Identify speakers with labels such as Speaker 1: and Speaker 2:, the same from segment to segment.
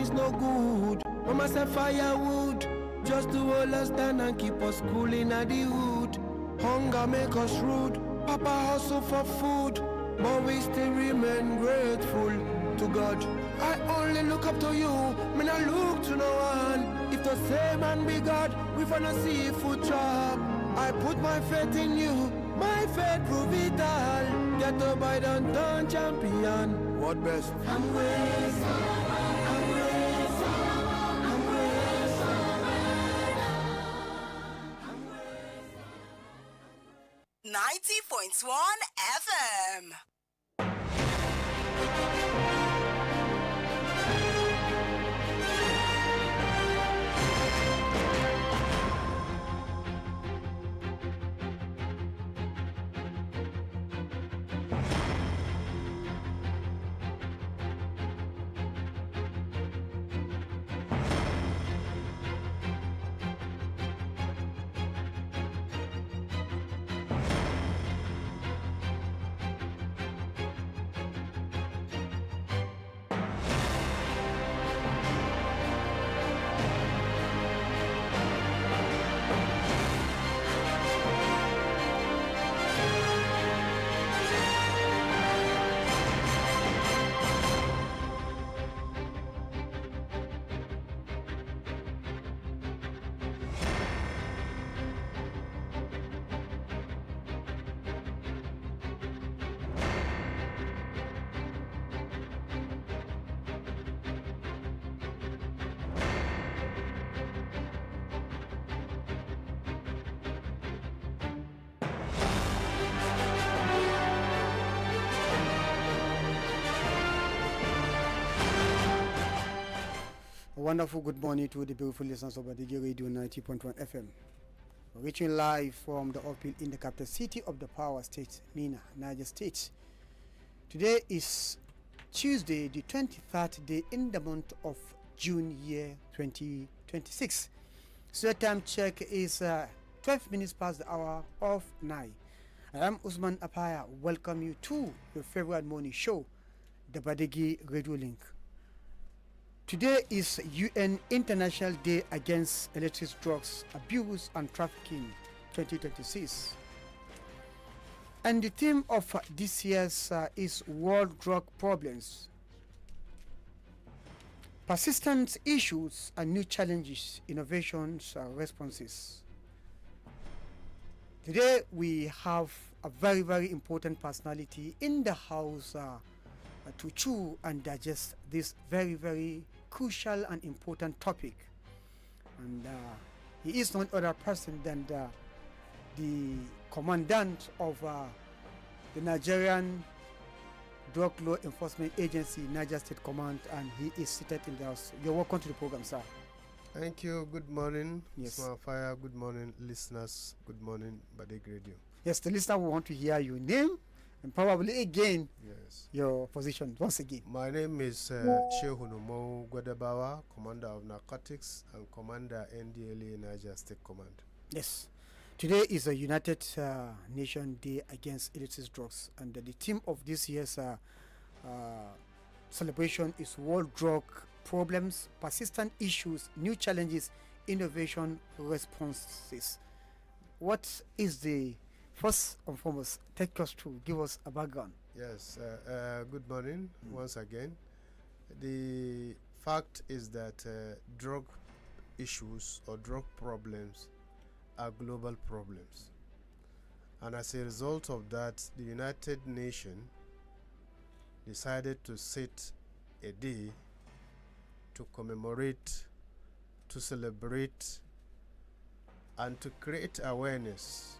Speaker 1: things no good. Mama said firewood, just to hold us down and keep us cool in the hood. Hunger make us rude, Papa hustle for food, but we still remain grateful to God. I only look up to you, me not look to no one. If the same man be God, we finna see food chop. I put my faith in you, my faith prove vital. Get the by downtown champion. What best? I'm raised, I'm raised, I'm raised, I'm raised.
Speaker 2: 90.1 FM.
Speaker 3: Wonderful good morning to the beautiful listeners of Badeggi Radio 90.1 FM. We're reaching live from the Uphill in the capital city of the power state, Mina, Niger State. Today is Tuesday, the 23rd day in the month of June, year 2026. So time check is 12 minutes past the hour of 9. I am Usman Apaya. Welcome you to your favorite morning show, the Badeggi Radio Link. Today is UN International Day Against Illicit Drugs Abuse and Trafficking 2026. And the theme of this year's is World Drug Problems, Persistent Issues and New Challenges, Innovations, Responses. Today we have a very, very important personality in the house to chew and digest this very, very crucial and important topic, and he is no other person than the Commandant of the Nigerian Drug Law Enforcement Agency, Niger State Command, and he is seated in the house. You're welcome to the program, sir.
Speaker 4: Thank you. Good morning,
Speaker 3: Yes.
Speaker 4: Fire. Good morning, listeners. Good morning, Badeggi Radio.
Speaker 3: Yes, the listener will want to hear your name and probably again your position once again.
Speaker 4: My name is Shehunumo Gwadabawa, Commander of Narcotics and Commander NDLEA Niger State Command.
Speaker 3: Yes. Today is a United Nations Day Against Illicit Drugs, and the theme of this year's celebration is World Drug Problems, Persistent Issues, New Challenges, Innovation, Responses. What is the first and foremost? Take us through, give us a background.
Speaker 4: Yes, good morning once again. The fact is that drug issues or drug problems are global problems. And as a result of that, the United Nations decided to set a day to commemorate, to celebrate, and to create awareness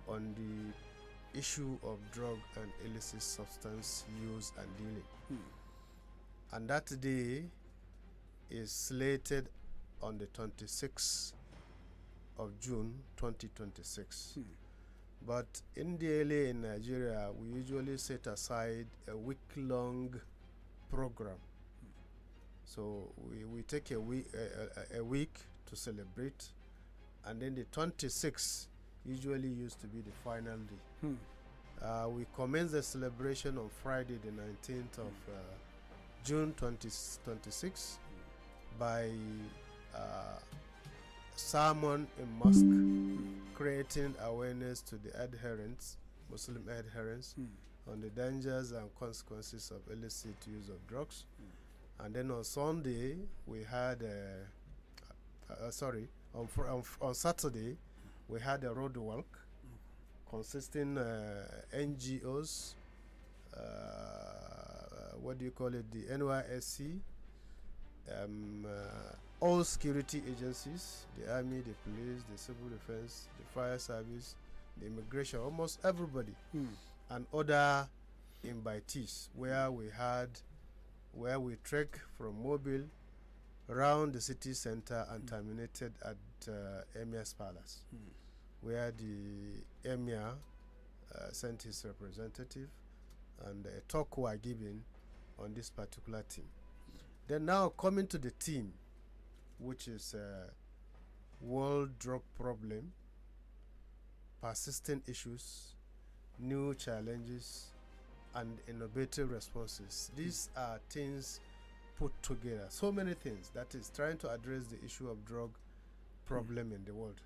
Speaker 4: on the issue of drug and illicit substance use and dealing. And that day is slated on the 26th of June 2026. But in NDLEA in Nigeria, we usually set aside a week-long program. So we take a week to celebrate, and then the 26th usually used to be the final day. We commence the celebration on Friday the 19th of June 2026, by sermon in mosque, creating awareness to the adherents, Muslim adherents, on the dangers and consequences of illicit use of drugs. And then on Sunday we had on Saturday we had a road walk consisting NGOs, the NYSC, all security agencies, the army, the police, the civil defense, the fire service, the immigration, almost everybody, and other invitees, where we trek from Mobile around the city center and terminated at Emir's Palace, where the Emir sent his representative, and a talk were given on this particular theme. Then now coming to the theme, which is world drug problem, persistent issues, new challenges, and innovative responses. These are things put together, so many things, that is trying to address the issue of drug problem in the world.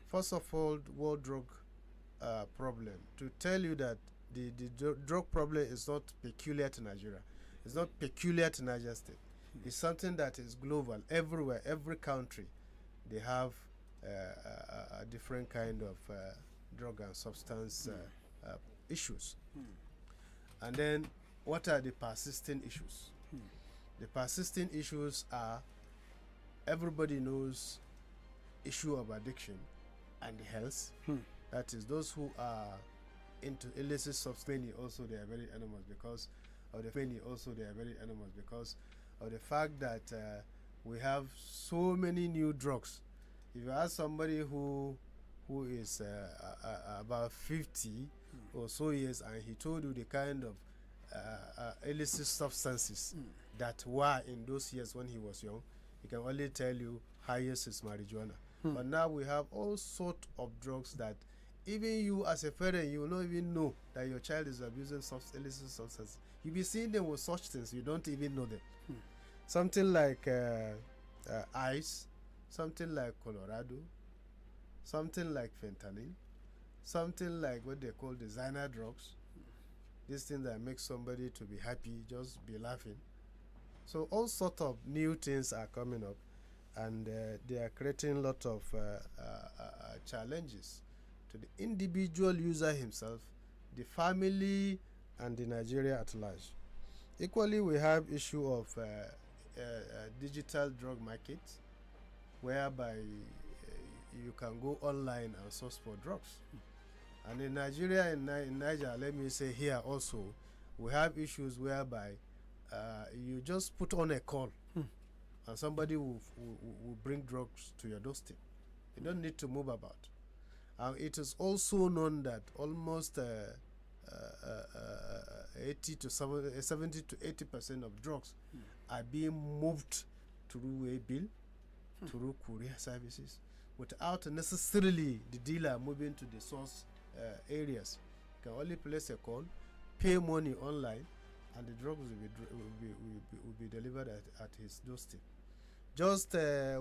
Speaker 4: First of all, the world drug problem, to tell you that the drug problem is not peculiar to Nigeria. It's not peculiar to Niger State. It's something that is global. Everywhere, every country, they have a different kind of drug and substance issues. And then, what are the persistent issues? The persistent issues are, everybody knows, issue of addiction and health. That is, those who are into illicit substance, also they are very animals because of the fact that we have so many new drugs. If you ask somebody who is about 50 or so years, and he told you the kind of illicit substances that were in those years when he was young, he can only tell you highest is marijuana. But now we have all sorts of drugs that even you as a parent, you will not even know that your child is abusing illicit substances. You'll be seeing them with such things, you don't even know them. Something like ice, something like Colorado, something like fentanyl, something like what they call designer drugs. These things that make somebody to be happy, just be laughing. So all sorts of new things are coming up, and they are creating a lot of challenges to the individual user himself, the family, and the Nigeria at large. Equally, we have issue of digital drug market, whereby you can go online and source for drugs. And in Nigeria, in Niger, let me say here also, we have issues whereby you just put on a call and somebody will bring drugs to your doorstep. You don't need to move about. It is also known that almost 70 to 80% of drugs are being moved through a bill, through courier services, without necessarily the dealer moving to the source areas. You can only place a call, pay money online, and the drugs will be delivered at his doorstep. Just day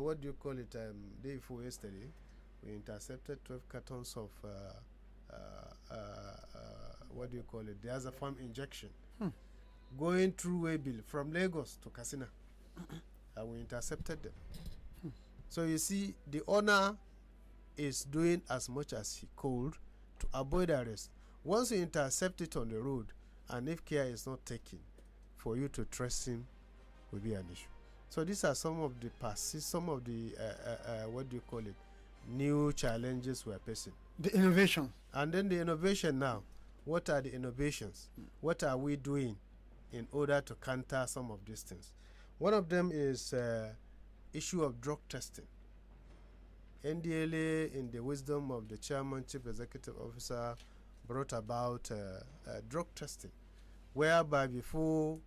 Speaker 4: before yesterday, we intercepted 12 cartons of the other farm injection going through Waybill from Lagos to Katsina, and we intercepted them. So you see, the owner is doing as much as he could to avoid arrest. Once you intercept it on the road, and if care is not taken, for you to trace him will be an issue. So these are some of the new challenges we're facing.
Speaker 3: The innovation.
Speaker 4: And then the innovation now. What are the innovations? What are we doing in order to counter some of these things? One of them is issue of drug testing. NDLEA, in the wisdom of the chairman, chief executive officer, brought about drug testing, whereby before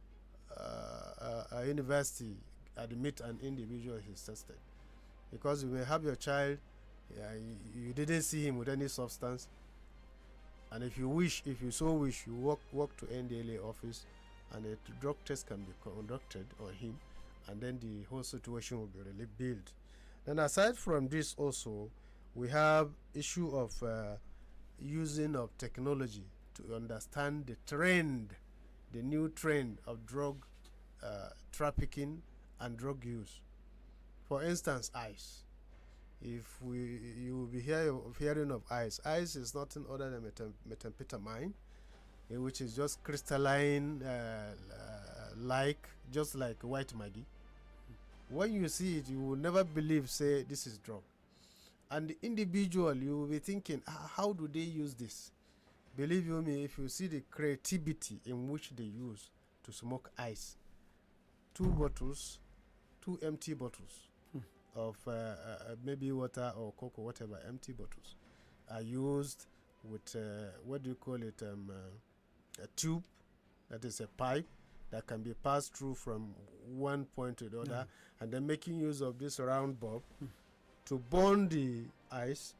Speaker 4: a university admit an individual is tested. Because you may have your child, you didn't see him with any substance, and if you so wish, you walk to NDLEA office, and a drug test can be conducted on him, and then the whole situation will be really built. Then aside from this also, we have issue of using of technology to understand the trend, the new trend of drug trafficking and drug use. For instance, ice. If you will be hearing of ice. Ice is nothing other than methamphetamine, which is just crystalline, just like white Maggie. When you see it, you will never believe, say, this is drug. And the individual, you will be thinking, how do they use this? Believe you me, if you see the creativity in which they use to smoke ice, two empty bottles of maybe water or coke or whatever, empty bottles, are used with, what do you call it, a tube, that is a pipe, that can be passed through from one point to the other, and then making use of this round bulb to burn the ice,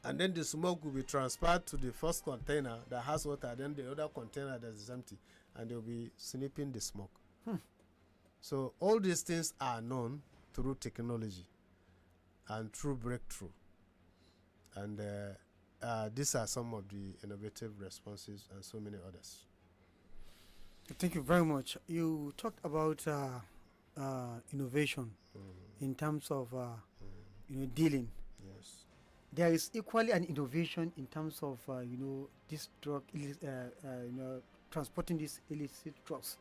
Speaker 4: and then the smoke will be transferred to the first container that has water, then the other container that is empty, and they'll be snipping the smoke. So all these things are known through technology and through breakthrough, and these are some of the innovative responses and so many others.
Speaker 3: Thank you very much. You talked about innovation in terms of dealing.
Speaker 4: Yes.
Speaker 3: There is equally an innovation in terms of this drug, transporting these illicit drugs.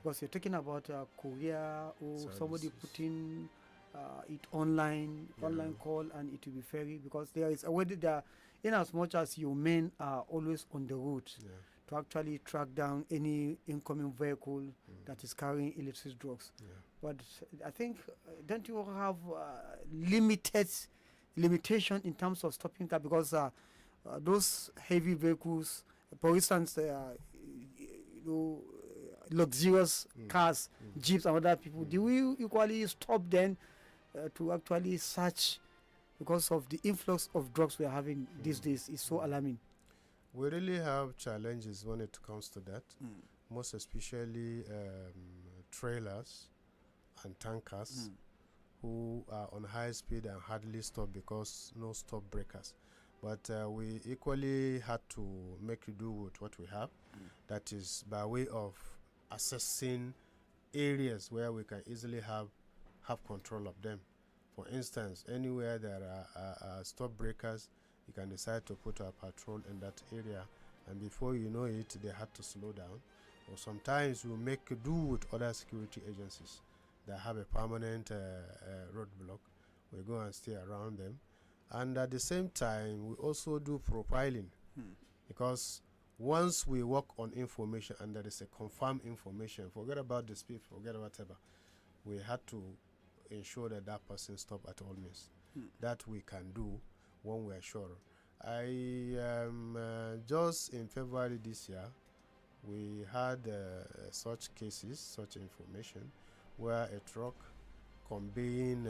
Speaker 3: Because you're talking about Korea or somebody putting it online call, and it will be ferry, because there is already there, in as much as your men are always on the route to actually track down any incoming vehicle that is carrying illicit drugs. But I think, don't you have limitation in terms of stopping that? Because those heavy vehicles, for instance, luxurious cars, jeeps, and other people, do we equally stop them to actually search, because of the influx of drugs we are having these days is so alarming?
Speaker 4: We really have challenges when it comes to that, most especially trailers and tankers who are on high speed and hardly stop because no stop breakers. But we equally had to make do with what we have. That is by way of assessing areas where we can easily have control of them. For instance, anywhere there are stop breakers, you can decide to put a patrol in that area, and before you know it, they had to slow down. Or sometimes we make do with other security agencies that have a permanent roadblock. We go and stay around them, and at the same time we also do profiling, because once we work on information and there is a confirmed information, forget about the speed, forget whatever, we had to ensure that that person stop at all means. That we can do when we are sure. Just in February this year, we had such cases, such information, where a truck conveying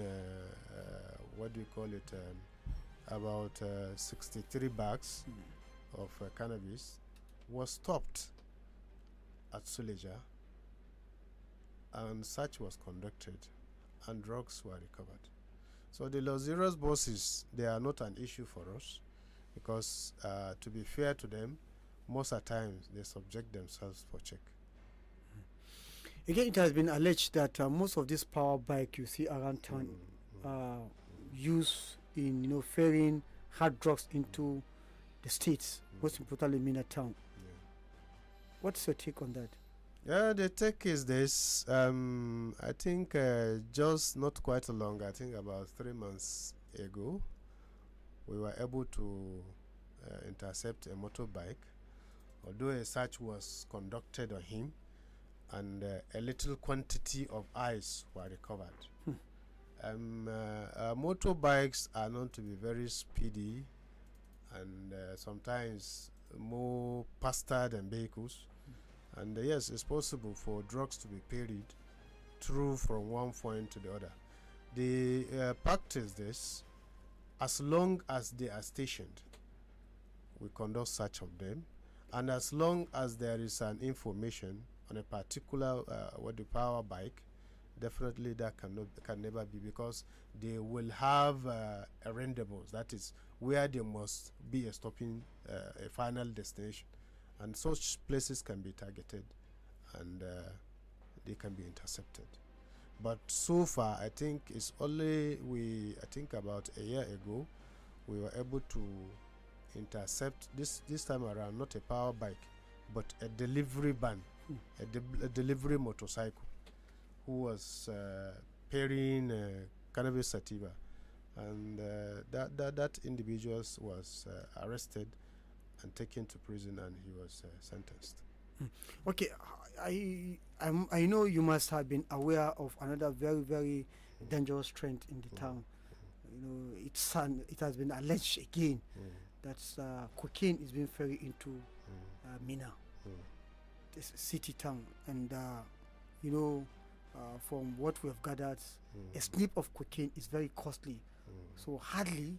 Speaker 4: what do you call it, about 63 bags of cannabis was stopped at Suleja, and search was conducted and drugs were recovered. So the luxurious buses, they are not an issue for us, because to be fair to them, most of the times they subject themselves for check.
Speaker 3: Again, it has been alleged that most of this power bike you see around town used in ferrying hard drugs into the states, most importantly Mina town. What's your take on that?
Speaker 4: Yeah, the take is this. I think just not quite long, I think about 3 months ago, we were able to intercept a motorbike, although a search was conducted on him, and a little quantity of ice were recovered. Motorbikes are known to be very speedy and sometimes more faster than vehicles. And yes, it's possible for drugs to be carried through from one point to the other. The fact is this: as long as they are stationed, we conduct search of them, and as long as there is an information on a particular the power bike definitely that can never be, because they will have a rendezvous, that is where they must be a stopping, a final destination, and such places can be targeted and they can be intercepted. But so far, I think it's only I think about a year ago, we were able to intercept this time around, not a power bike, but a delivery van, a delivery motorcycle, who was carrying cannabis sativa, and that individual was arrested and taken to prison, and he was sentenced.
Speaker 3: Okay, I know you must have been aware of another very, very dangerous trend in the town. You know, it has been alleged again that cocaine is being ferried into Mina, this city town, and you know, from what we have gathered, a snip of cocaine is very costly. So hardly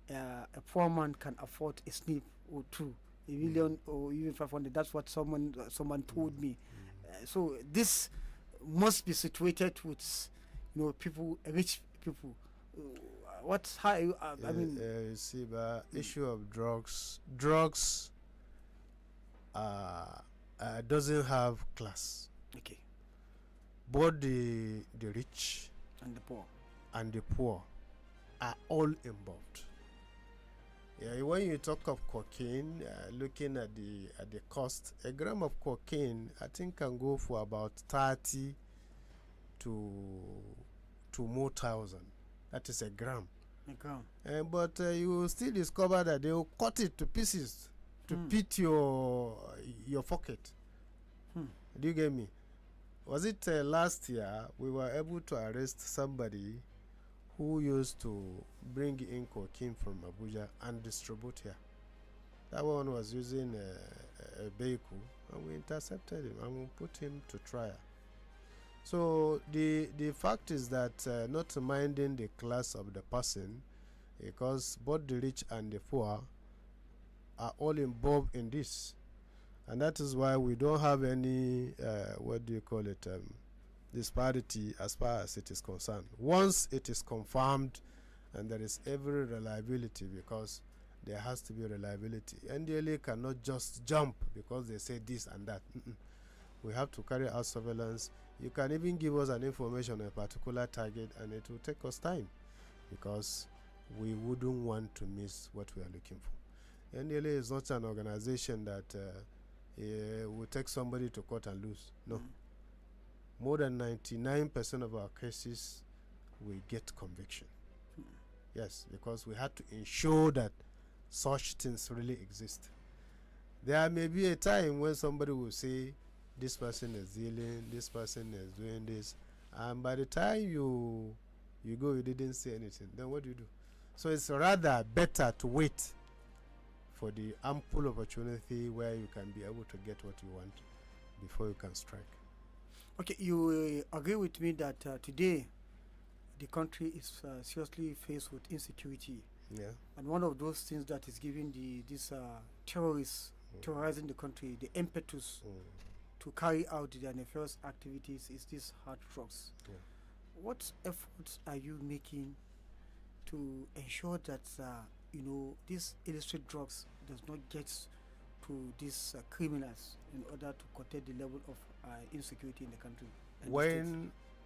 Speaker 3: a poor man can afford a snip or two, a million or even 500. That's what someone told me. So this must be situated with, you know, people, rich people. What's how? I mean,
Speaker 4: you see, the issue of drugs doesn't have class.
Speaker 3: okay,
Speaker 4: Both the rich
Speaker 3: and the poor.
Speaker 4: and the poor are all involved. Yeah, when you talk of cocaine, looking at the cost, a gram of cocaine I think can go for about 30 to more thousand. That is a gram. But you will still discover that they will cut it to pieces to fit your pocket. Do you get me? Was it last year we were able to arrest somebody who used to bring in cocaine from Abuja and distribute here? That one was using a vehicle, and we intercepted him and we put him to trial. So the fact is that not minding the class of the person, because both the rich and the poor are all involved in this, and that is why we don't have any what do you call it, disparity as far as it is concerned. Once it is confirmed and there is every reliability, because there has to be reliability. NDLEA cannot just jump because they say this and that. We have to carry out surveillance. You can even give us an information on a particular target, and it will take us time, because we wouldn't want to miss what we are looking for. NDLEA is not an organization that will take somebody to court and lose. No. More than 99% of our cases, we get conviction. Yes, because we had to ensure that such things really exist. There may be a time when somebody will say, this person is dealing, this person is doing this, and by the time you go, you didn't say anything. Then what do you do? So it's rather better to wait for the ample opportunity where you can be able to get what you want before you can strike.
Speaker 3: Okay, you agree with me that today the country is seriously faced with insecurity.
Speaker 4: Yeah.
Speaker 3: And one of those things that is giving these terrorists terrorizing the country the impetus to carry out their nefarious activities is these hard drugs.
Speaker 4: Yeah.
Speaker 3: What efforts are you making to ensure that you know, these illicit drugs does not get to these criminals in order to curtail the level of insecurity in the country?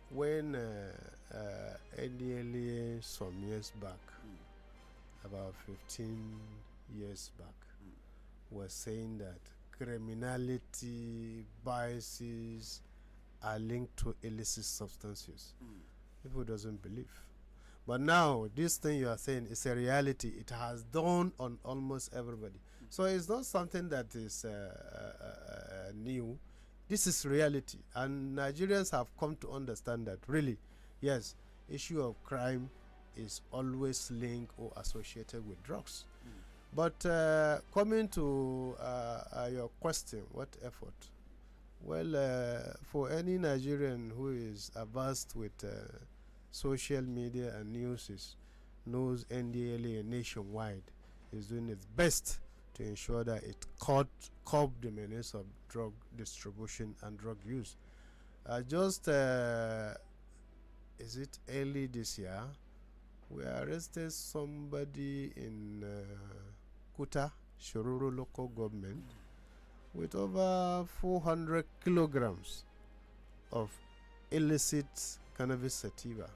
Speaker 4: When NDLEA some years back, about 15 years back, was saying that criminality biases are linked to illicit substances, people doesn't believe. But now this thing you are saying is a reality. It has dawned on almost everybody. So it's not something that is new. This is reality, and Nigerians have come to understand that really, yes, issue of crime is always linked or associated with drugs. But coming to your question, what effort? Well, for any Nigerian who is versed with social media and news, knows NDLEA nationwide is doing its best to ensure that it curb the menace of drug distribution and drug use. Just is it early this year, we arrested somebody in Kuta, Shiruru local government, with over 400 kilograms of illicit cannabis sativa.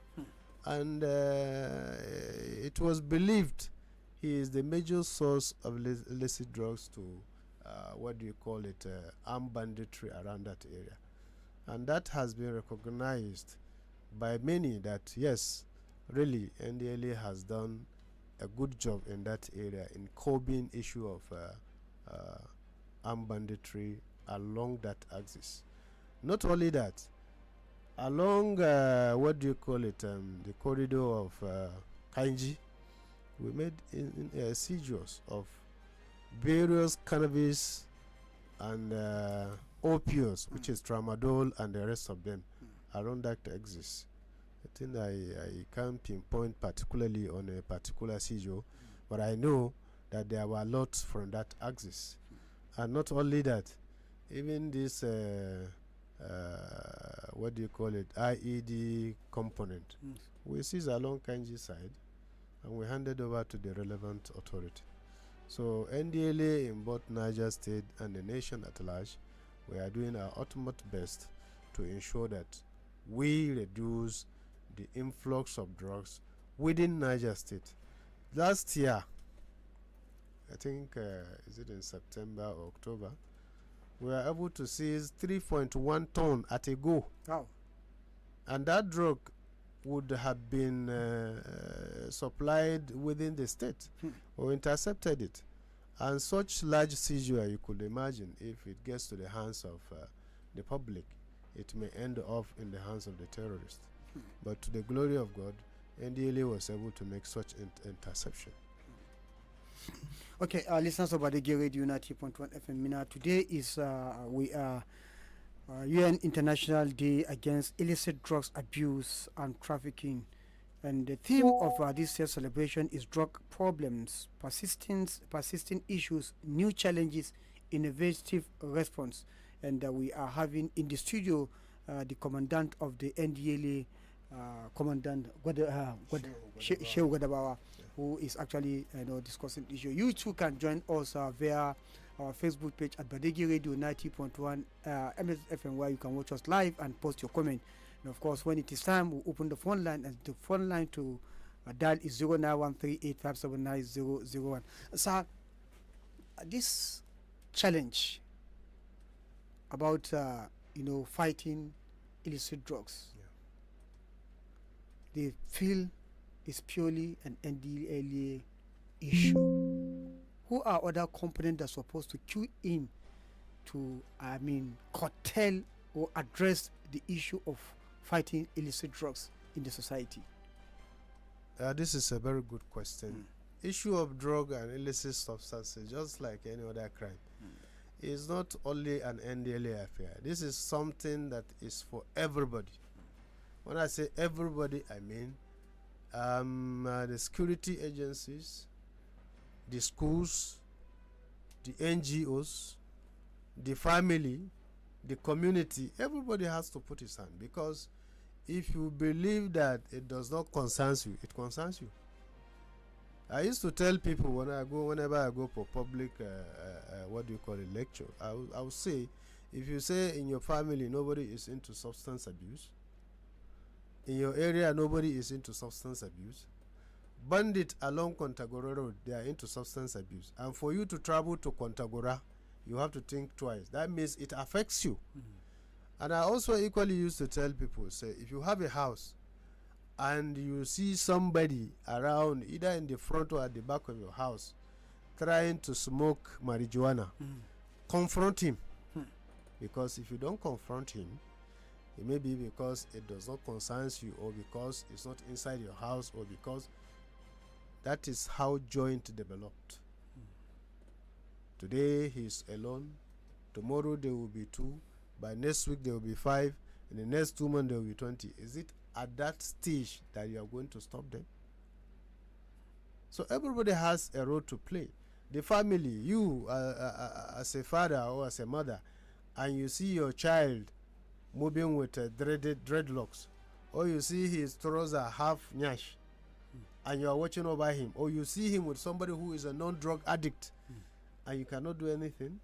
Speaker 4: And it was believed he is the major source of illicit drugs to, armed banditry around that area. And that has been recognized by many that, yes, really, NDLEA has done a good job in that area in curbing issue of armed banditry along that axis. Not only that, along the corridor of Kainji, we made seizures of various cannabis and opioids, which is tramadol and the rest of them, around that axis. I think I can't pinpoint particularly on a particular seizure, but I know that there were lots from that axis. And not only that, even this IED component, we seized along Kanji side and we handed over to the relevant authority. So NDLEA in both Niger State and the nation at large, we are doing our utmost best to ensure that we reduce the influx of drugs within Niger State. Last year, I think, is it in September or October, we were able to seize 3.1 ton at a go.
Speaker 3: Wow.
Speaker 4: And that drug would have been supplied within the state or intercepted it. And such large seizure, you could imagine, if it gets to the hands of the public, it may end up in the hands of the terrorists. But to the glory of God, NDLEA was able to make such interception.
Speaker 3: Okay, listeners of Badeggi Radio 90.1 FM Mina. Today is UN International Day Against Illicit Drugs Abuse and Trafficking, and the theme of this year's celebration is drug problems, persisting issues, new challenges, innovative response. And we are having in the studio the Commandant of the NDLEA, Commandant Shehu Gwadabawa, who is actually discussing the issue. You too can join us via our Facebook page at Badeggi Radio 90.1 MSFM, where you can watch us live and post your comment. And of course, when it is time, we'll open the phone line, and the phone line to dial is 0913857901. Sir, this challenge about fighting illicit drugs, they feel is purely an NDLEA issue. Who are other components that are supposed to cue in to, curtail or address the issue of fighting illicit drugs in the society?
Speaker 4: This is a very good question. Issue of drug and illicit substances, just like any other crime, is not only an NDLEA affair. This is something that is for everybody. When I say everybody, I mean the security agencies, the schools, the NGOs, the family, the community. Everybody has to put his hand, because if you believe that it does not concern you, it concerns you. I used to tell people whenever I go for public lecture, I will say, if you say in your family nobody is into substance abuse, in your area nobody is into substance abuse, bandit along Kontagora Road, they are into substance abuse, and for you to travel to Kontagora, you have to think twice. That means it affects you. And I also equally used to tell people, say, if you have a house and you see somebody around, either in the front or at the back of your house, trying to smoke marijuana, confront him. Because if you don't confront him, it may be because it does not concern you, or because it's not inside your house, or because that is how joint developed. Today he's alone, tomorrow there will be 2, by next week there will be 5, in the next 2 months there will be 20. Is it at that stage that you are going to stop them? So everybody has a role to play. The family, you as a father or as a mother, and you see your child moving with dreadlocks, or you see his trouser half nyash, and you are watching over him, or you see him with somebody who is a non-drug addict, and you cannot do anything.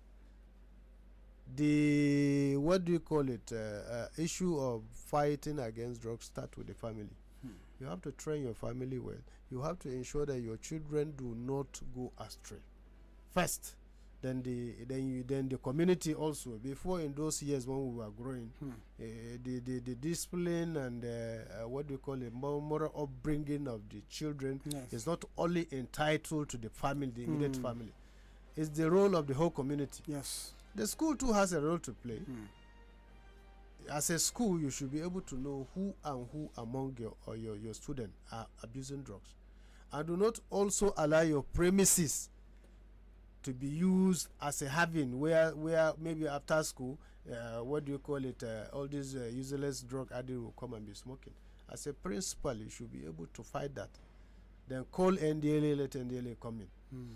Speaker 4: The what do you call it? Issue of fighting against drugs start with the family. You have to train your family well. You have to ensure that your children do not go astray. First, then the community also. Before, in those years when we were growing, the discipline and what do you call it, moral upbringing of the children is not only entitled to the family, the immediate family. It's the role of the whole community.
Speaker 3: Yes.
Speaker 4: The school too has a role to play. As a school, you should be able to know who among your students are abusing drugs, and do not also allow your premises to be used as a haven where maybe after school, what do you call it, all these useless drug addicts will come and be smoking. As a principal, you should be able to fight that. Then call NDLEA, let NDLEA come in.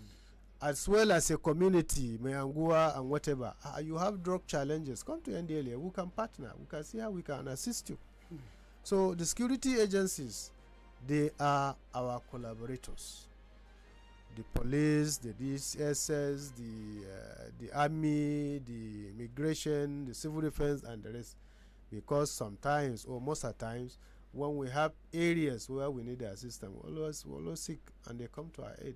Speaker 4: As well as a community, Mayangua and whatever, you have drug challenges, come to NDLEA. We can partner. We can see how we can assist you. So the security agencies, they are our collaborators. The police, the DSS, the army, the immigration, the civil defense, and the rest. Because sometimes, or most of the times, when we have areas where we need assistance, we always seek, and they come to our aid.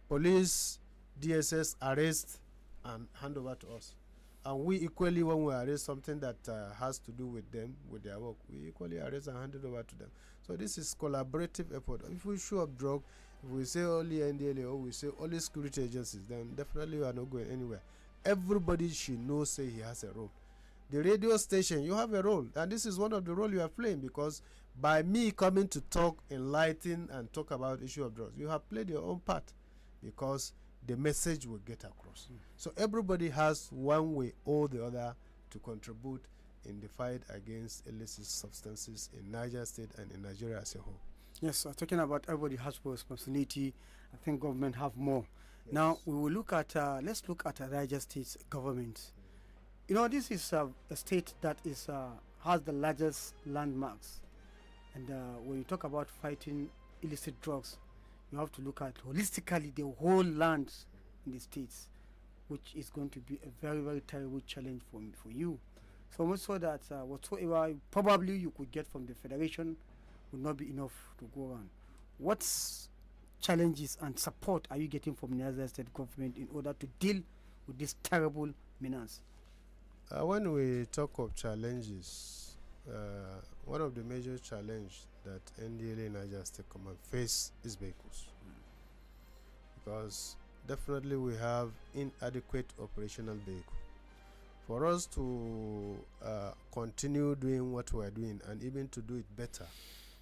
Speaker 4: Police, DSS arrest and hand over to us, and we equally, when we arrest something that has to do with them, with their work, we equally arrest and hand it over to them. So this is collaborative effort. If we show up drug, if we say only NDLEA or we say only security agencies, then definitely we are not going anywhere. Everybody should know, say he has a role. The radio station, you have a role, and this is one of the role you are playing, because by me coming to talk, enlighten, and talk about issue of drugs, you have played your own part, because the message will get across. So everybody has one way or the other to contribute in the fight against illicit substances in Niger State and in Nigeria as a whole.
Speaker 3: Yes, talking about everybody has responsibility, I think government have more. Yes. Now we will look at let's look at Niger State's government. You know, this is a state that is has the largest landmarks, and when you talk about fighting illicit drugs, you have to look at holistically the whole land in the states, which is going to be a very, very terrible challenge for you. So much so that whatsoever probably you could get from the federation would not be enough to go around. What challenges and support are you getting from the Niger State government in order to deal with this terrible menace?
Speaker 4: When we talk of challenges, one of the major challenges that NDLEA Niger State Command face is vehicles. Because definitely we have inadequate operational vehicle. For us to continue doing what we are doing, and even to do it better,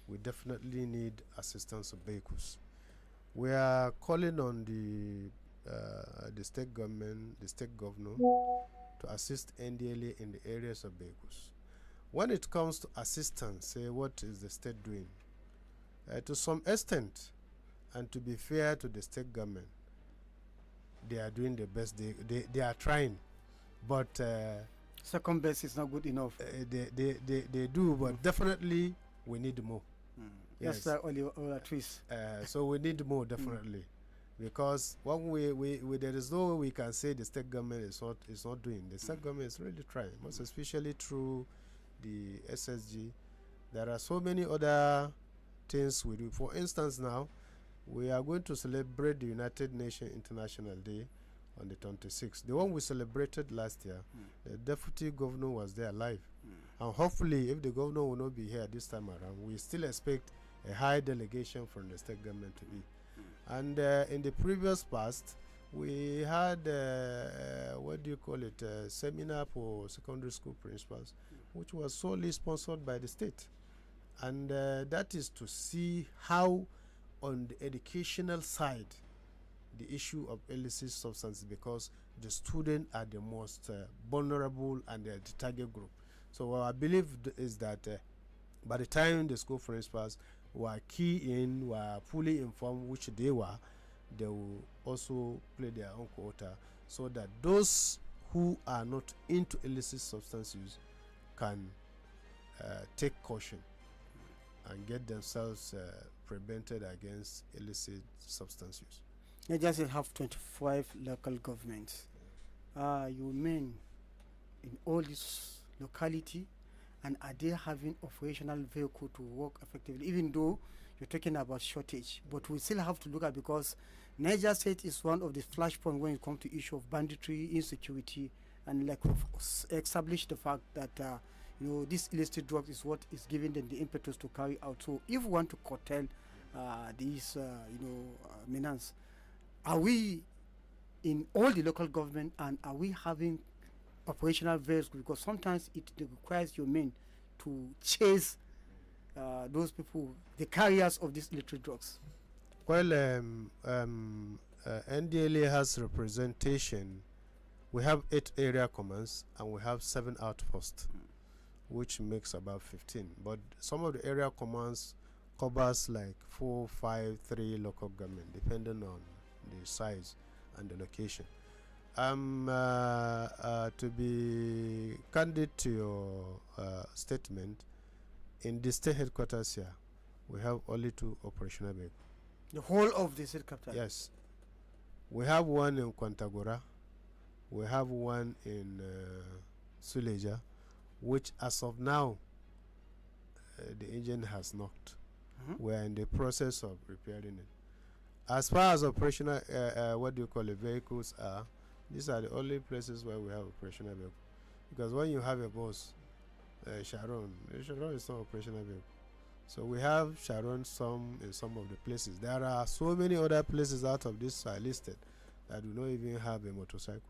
Speaker 4: we definitely need assistance of vehicles. We are calling on the state government, the state governor, to assist NDLEA in the areas of vehicles. When it comes to assistance, say, what is the state doing? To some extent, and to be fair to the state government, they are doing the best. They are trying, but
Speaker 3: second best is not good enough.
Speaker 4: They do, but definitely we need more.
Speaker 3: Yes, twist.
Speaker 4: So we need more, definitely, because when we there is no way we can say the state government is not doing. The state government is really trying, most especially through the SSG. There are so many other things we do. For instance, now we are going to celebrate the United Nations International Day on the 26th. The one we celebrated last year, the deputy governor was there live. And hopefully, if the governor will not be here this time around, we still expect a high delegation from the state government to be. And in the previous past, we had, what do you call it, a seminar for secondary school principals, which was solely sponsored by the state. And that is to see how, on the educational side, the issue of illicit substances, because the students are the most vulnerable and they're the target group. So what I believe is that by the time the school principals were were fully informed, which they were, they will also play their own quota, so that those who are not into illicit substance use can take caution and get themselves prevented against illicit substance use.
Speaker 3: Niger State have 25 local governments. You mean in all this locality, and are they having operational vehicle to work effectively, even though you're talking about shortage? But we still have to look at, because Niger State is one of the flashpoints when it comes to issue of banditry, insecurity, and like we've established the fact that this illicit drug is what is giving them the impetus to carry out. So if we want to curtail these menace, are we in all the local government, and are we having operational vehicles? Because sometimes it requires your men to chase those people, the carriers of these illicit drugs.
Speaker 4: Well, NDLEA has representation. We have 8 area commands and we have 7 outposts, which makes about 15. But some of the area commands covers like 4, 5, 3 local government, depending on the size and the location. To be candid to your statement, in the state headquarters here, we have only 2 operational vehicles.
Speaker 3: The whole of the state capital?
Speaker 4: Yes. We have one in Kwantagora, we have one in Suleja, which as of now, the engine has knocked. We are in the process of repairing it. As far as operational, vehicles are, these are the only places where we have operational vehicles. Because when you have a bus, Sharon is not operational vehicle. So we have Sharon in some of the places. There are so many other places out of this listed that do not even have a motorcycle.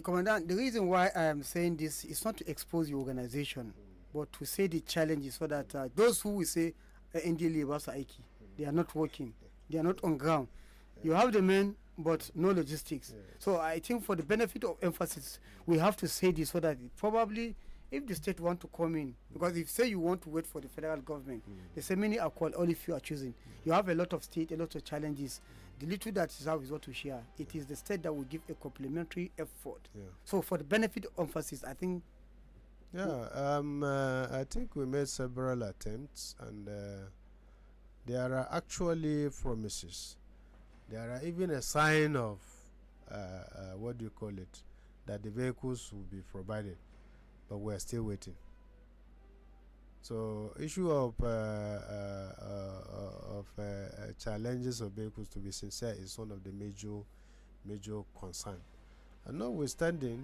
Speaker 3: Commandant, the reason why I am saying this is not to expose your organization, but to say the challenges, so that those who will say NDLEA they are not working, they are not on ground. You have the men, but no logistics. So I think for the benefit of emphasis, we have to say this, so that probably if the state want to come in, because if say you want to wait for the federal government, they say many are called, only few are choosing. You have a lot of state, a lot of challenges. The little that is out is what to share. It is the state that will give a complementary effort. So for the benefit of emphasis, I think.
Speaker 4: I think we made several attempts, and there are actually promises. There are even a sign of that the vehicles will be provided, but we are still waiting. So issue of challenges of vehicles, to be sincere, is one of the major concern. And notwithstanding,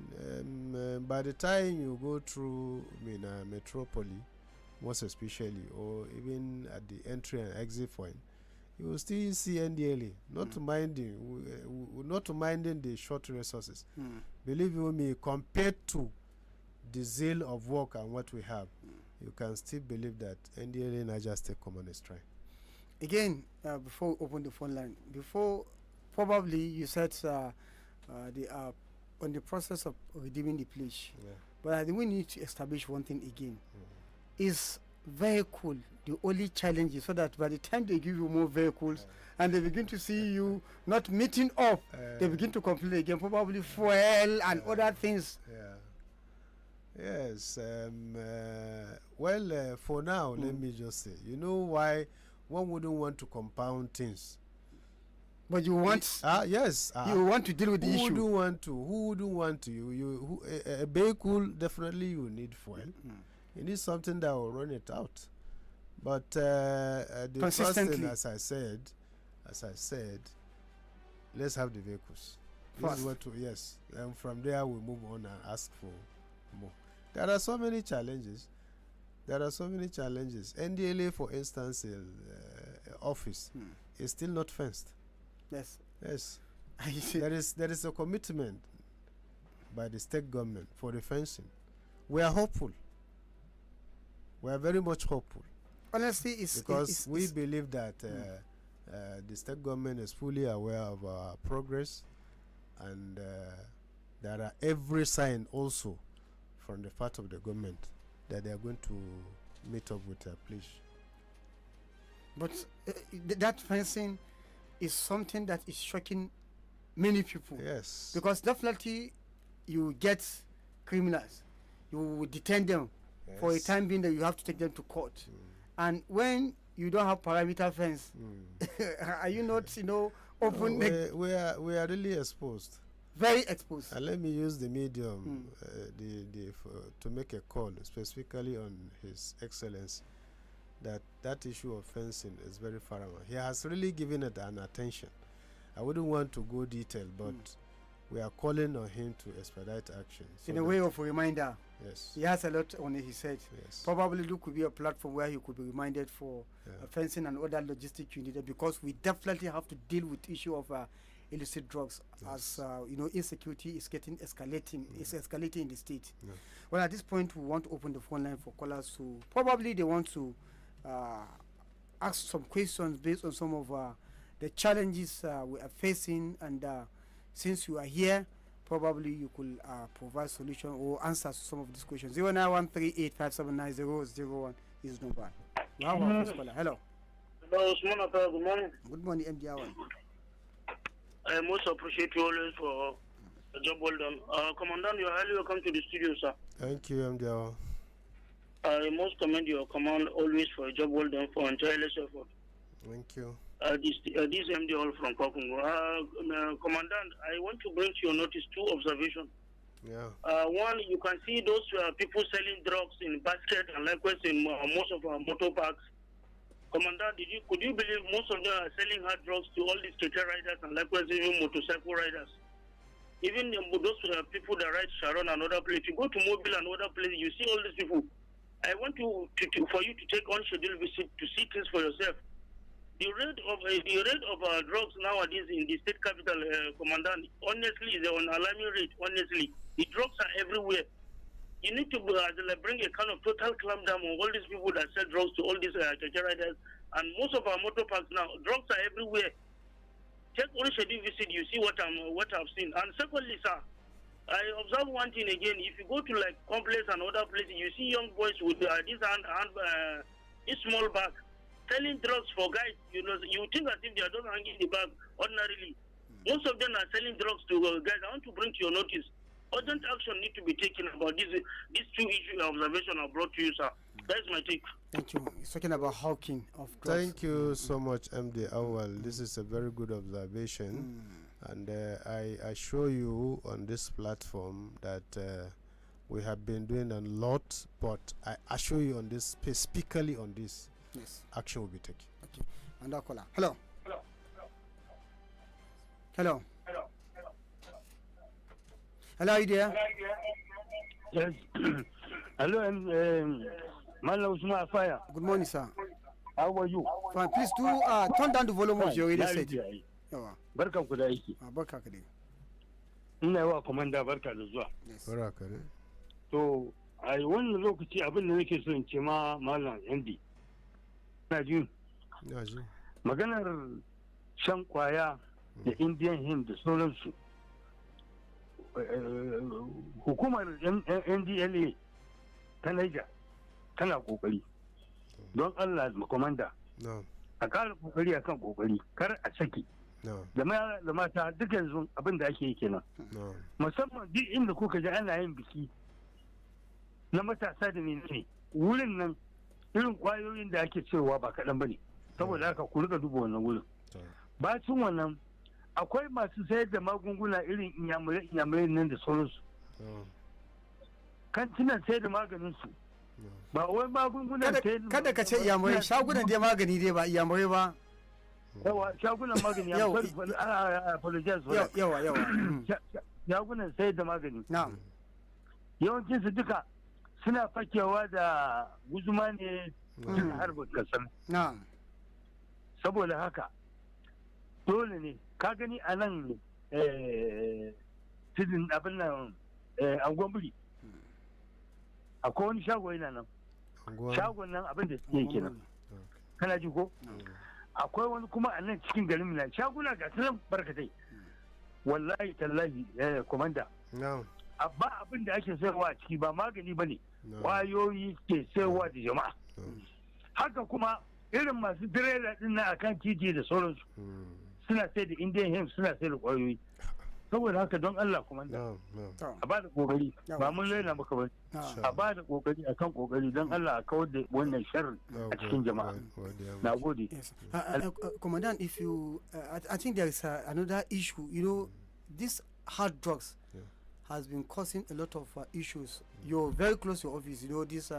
Speaker 4: by the time you go through Metropolis, most especially, or even at the entry and exit point, you will still see NDLEA not minding the short resources. Believe you me, compared to the zeal of work and what we have, you can still believe that NDLEA Niger State Command is trying.
Speaker 3: Again, before we open the phone line, before probably you said they are on the process of redeeming the pledge. But I think we need to establish one thing again. Is vehicle the only challenge, so that by the time they give you more vehicles and they begin to see you not meeting up, they begin to complain again, probably fuel and other things.
Speaker 4: Yes. For now, let me just say, you know why one wouldn't want to compound things.
Speaker 3: But you want?
Speaker 4: Yes.
Speaker 3: You want to deal with the issue.
Speaker 4: Who wouldn't want to? A vehicle, definitely you need fuel. You need something that will run it out. But the first thing, as I said, let's have the vehicles. This is what and from there we move on and ask for more. There are so many challenges. NDLEA, for instance, office is still not fenced.
Speaker 3: Yes.
Speaker 4: There is a commitment by the state government for the fencing. We are hopeful. We are very much hopeful.
Speaker 3: Honestly,
Speaker 4: we believe that the state government is fully aware of our progress, and there are every sign also from the part of the government that they are going to meet up with their pledge.
Speaker 3: But that fencing is something that is shocking many people.
Speaker 4: Yes.
Speaker 3: Because definitely you get criminals, you detain them for a time being, that you have to take them to court. And when you don't have perimeter fence, are you not, open?
Speaker 4: No, we are really exposed.
Speaker 3: Very exposed.
Speaker 4: And let me use the medium to make a call specifically on His Excellency that issue of fencing is very paramount. He has really given it an attention. I wouldn't want to go detail, but we are calling on him to expedite action. So
Speaker 3: in a way of a reminder.
Speaker 4: Yes.
Speaker 3: He has a lot on it, he said.
Speaker 4: Yes.
Speaker 3: Probably there could be a platform where he could be reminded for fencing and other logistics you needed, because we definitely have to deal with the issue of illicit drugs, as insecurity is escalating. It's escalating in the state. Well, at this point, we want to open the phone line for callers who probably they want to ask some questions based on some of the challenges we are facing, and since you are here, probably you could provide solution or answers to some of these questions. 09138579001 is number. We have our first caller. Hello.
Speaker 5: Hello, Usman. Good morning.
Speaker 3: Good morning, MD1.
Speaker 5: I most appreciate you always for the job well done. Commandant, you are highly welcome to the studio, sir.
Speaker 4: Thank you, MDR.
Speaker 5: I most commend your command always for a job well done for tireless effort.
Speaker 4: Thank you.
Speaker 5: This MD all from Kokungo. Commandant, I want to bring to your notice two observations.
Speaker 4: Yeah.
Speaker 5: One, you can see those people selling drugs in basket and likewise in most of our motor parks. Commandant, could you believe most of them are selling hard drugs to all these keke riders and likewise even motorcycle riders? Even those people that ride Sharon and other places. You go to Mobile and other places, you see all these people. I want for you to take unscheduled visit to see things for yourself. The rate of drugs nowadays in the state capital, Commandant, honestly, is on alarming rate. Honestly, the drugs are everywhere. You need to bring a kind of total clampdown on all these people that sell drugs to all these keke riders, and most of our motor parks now, drugs are everywhere. Take unscheduled visit, you see what I've seen. And secondly, sir, I observe one thing again. If you go to like complex and other places, you see young boys with this small bag selling drugs for guys. You think as if they are just hanging the bag ordinarily. Most of them are selling drugs to guys. I want to bring to your notice. Urgent action need to be taken about these two issues observation I brought to you, sir. That's my take.
Speaker 3: Thank you. He's talking about hawking of drugs.
Speaker 4: Thank you so much, MD Awal. This is a very good observation. And I assure you on this platform that we have been doing a lot, but I assure you on this, specifically on this, action will be taken.
Speaker 3: Okay. And our caller. Hello. Hello. Hello, are you there?
Speaker 6: Yes. Hello, Mala Usman Afaya.
Speaker 3: Good morning, sir.
Speaker 6: How are you?
Speaker 3: Fine. Please do turn down the volume of your radio set.
Speaker 6: Barkan ku da aiki.
Speaker 3: Barka ka dai.
Speaker 6: Ina yawa komanda barka da zuwa.
Speaker 4: Barka ne.
Speaker 6: To, a wannan lokaci abin da nake so in ce ma Malam Andy. Ina ji. Maganar shan kwaya da Indian hymn da sauransu. Hukumar NDLEA ta Niger tana kokari. Don Allah komanda. A kara kokari akan kokari, kar a saki. Da mata duk yanzu abin da ake yi kenan. Musamman duk inda kuka ji ana yin biki na matasa da ne wurin nan irin kwayoyin da ake cewa ba kaɗan ba ne. Saboda haka ku rika duba wannan wurin. Bacin wannan akwai masu sayar da magunguna irin inyamurai nan da sauransu. Kantinan sayar da maganinsu. Ba wai magungunan sayar
Speaker 3: kada ka ce iyamurai, shagunan dai magani dai ba iyamurai ba.
Speaker 6: Yawa shagunan magani yawa shagunan sayar da magani yawancinsu duka suna fakewa da guzuma ne suna harbin kasar. Saboda haka dole ne ka gani a nan tudun abin nan angon biri akwai wani shago yana nan shagon nan abin da suke kenan kana ji ko akwai wani kuma a nan cikin garin Milan shaguna ga sunan barkatai wallahi tallahi komanda ba abin da ake sayarwa a ciki ba magani ba ne kwayoyi ke sayarwa da jama'a haka kuma irin masu direla din na akan titi da sauransu suna sai da indian hemp suna sai da kwayoyi saboda haka don Allah komanda a ba da kokari ba mun laina maka ba a ba da kokari akan kokari don Allah a kawar da wannan sharri a cikin jama'a na gode.
Speaker 3: Commandant, if you I think there is another issue, you know, this hard drugs has been causing a lot of issues. You're very close to your office, you know, this